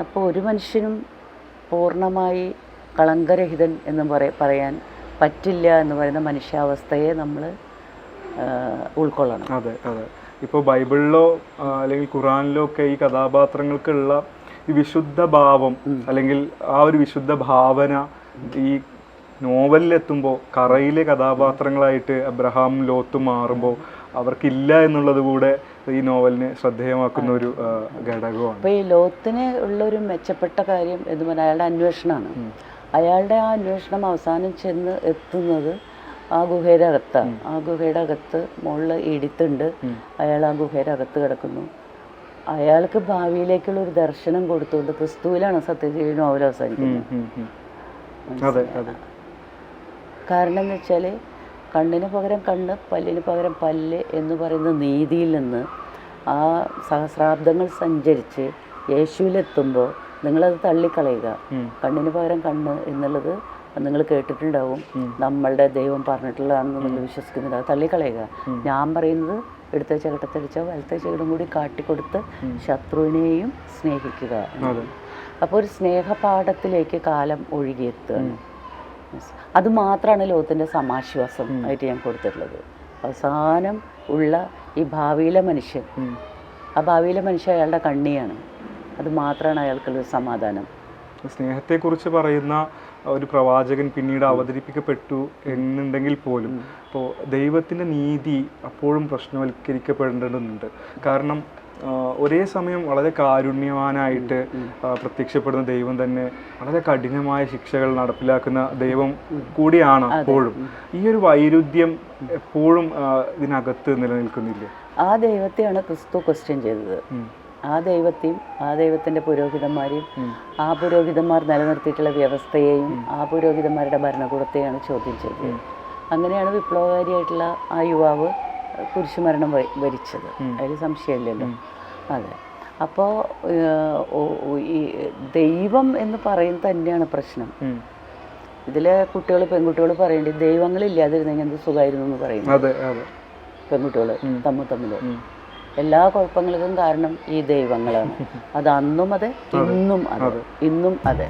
അപ്പോൾ ഒരു മനുഷ്യനും പൂർണ്ണമായി കളങ്കരഹിതൻ എന്ന് പറയാൻ പറ്റില്ല എന്ന് പറയുന്ന മനുഷ്യാവസ്ഥയെ നമ്മൾ ഉൾക്കൊള്ളണം. അതെ. ഇപ്പോൾ ബൈബിളിലോ അല്ലെങ്കിൽ ഖുറാനിലോ ഒക്കെ ഈ കഥാപാത്രങ്ങൾക്കുള്ള ഈ വിശുദ്ധ ഭാവം അല്ലെങ്കിൽ ആ ഒരു വിശുദ്ധ ഭാവന ഈ നോവലിലെത്തുമ്പോൾ കറയിലെ കഥാപാത്രങ്ങളായിട്ട് അബ്രഹാം ലോത്തും മാറുമ്പോൾ അവർക്കില്ല എന്നുള്ളത് കൂടെ ഈ നോവലിനെ ശ്രദ്ധേയമാക്കുന്ന ഒരു ഘടകമാണ്. അപ്പോൾ ഈ ലോത്തിന് ഉള്ളൊരു മെച്ചപ്പെട്ട കാര്യം എന്ന് പറഞ്ഞാൽ അയാളുടെ അന്വേഷണമാണ്. അയാളുടെ ആ അന്വേഷണം അവസാനം ചെന്ന് എത്തുന്നത് ആ ഗുഹയുടെ അകത്താണ്. ആ ഗുഹയുടെ അകത്ത് മുകളിൽ ഇടിത്തുണ്ട്. അയാൾ ആ ഗുഹയുടെ അകത്ത് കിടക്കുന്നു. അയാൾക്ക് ഭാവിയിലേക്കുള്ള ഒരു ദർശനം കൊടുത്തുകൊണ്ട് ക്രിസ്തുവിലാണ് സത്യത്തിൽ നോവൽ അവസാനിക്കുന്നത്. കാരണം എന്ന് വെച്ചാൽ കണ്ണിന് പകരം കണ്ണ്, പല്ലിന് പകരം പല്ല് എന്ന് പറയുന്ന നീതിയിൽ നിന്ന് ആ സഹസ്രാബ്ദങ്ങൾ സഞ്ചരിച്ച് യേശുവിലെത്തുമ്പോൾ നിങ്ങളത് തള്ളിക്കളയുക. കണ്ണിന് പകരം കണ്ണ് എന്നുള്ളത് നിങ്ങൾ കേട്ടിട്ടുണ്ടാവും, നമ്മളുടെ ദൈവം പറഞ്ഞിട്ടുള്ളതാണെന്ന് നിങ്ങൾ വിശ്വസിക്കുന്നില്ല, അത് തള്ളിക്കളയുക. ഞാൻ പറയുന്നത് എടുത്ത ചകട്ടത്തടിച്ച വലത്തെ ചകടം കൂടി കാട്ടിക്കൊടുത്ത് ശത്രുവിനെയും സ്നേഹിക്കുക. അപ്പോൾ ഒരു സ്നേഹപാഠത്തിലേക്ക് കാലം ഒഴുകിയെത്തുകയാണ്. അത് മാത്രമാണ് ലോകത്തിൻ്റെ സമാശ്വാസം ആയിട്ട് ഞാൻ കൊടുത്തിട്ടുള്ളത്. അവസാനം ഉള്ള ഈ ഭാവിയിലെ മനുഷ്യൻ, ആ ഭാവിയിലെ മനുഷ്യൻ അയാളുടെ കണ്ണിയാണ്. അത് മാത്രമാണ് അയാൾക്കുള്ള സമാധാനം. സ്നേഹത്തെക്കുറിച്ച് പറയുന്ന ഒരു പ്രവാചകൻ പിന്നീട് അവതരിപ്പിക്കപ്പെട്ടു എന്നുണ്ടെങ്കിൽ പോലും ഇപ്പോൾ ദൈവത്തിൻ്റെ നീതി അപ്പോഴും പ്രശ്നവൽക്കരിക്കപ്പെടേണ്ടതുണ്ട്. കാരണം ഒരേ സമയം വളരെ കാരുണ്യവാനായിട്ട് പ്രത്യക്ഷപ്പെടുന്ന ദൈവം തന്നെ വളരെ കഠിനമായ ശിക്ഷകൾ നടപ്പിലാക്കുന്ന ദൈവം കൂടിയാണ്. അപ്പോഴും ഈ ഒരു വൈരുദ്ധ്യം എപ്പോഴും ഇതിനകത്ത് നിലനിൽക്കുന്നില്ല. ആ ദൈവത്തെയാണ് ക്രിസ്തു ക്വസ്റ്റ്യൻ ചെയ്തത്. ആ ദൈവത്തെയും ആ ദൈവത്തിൻ്റെ പുരോഹിതന്മാരെയും ആ പുരോഹിതന്മാർ നിലനിർത്തിയിട്ടുള്ള വ്യവസ്ഥയെയും ആ പുരോഹിതന്മാരുടെ ഭരണകൂടത്തെയാണ് ചോദ്യം ചെയ്തത്. അങ്ങനെയാണ് വിപ്ലവകാരിയായിട്ടുള്ള ആ യുവാവ് കുരിശുമരണം വരിച്ചത്. അതിൽ സംശയമില്ലല്ലോ. അതെ. അപ്പോൾ ഈ ദൈവം എന്ന് പറയുന്നത് തന്നെയാണ് പ്രശ്നം. ഇതിലെ കുട്ടികൾ, പെൺകുട്ടികൾ പറയേണ്ടത് ദൈവങ്ങളില്ലാതിരുന്നെങ്കിൽ എന്ത് സുഖമായിരുന്നു എന്ന് പറയുന്നത്. പെൺകുട്ടികൾ തമ്മിൽ എല്ലാ കുഴപ്പങ്ങൾക്കും കാരണം ഈ ദൈവങ്ങളാണ്. അത് അന്നും അതെ, ഇന്നും അതെ, ഇന്നും അതെ.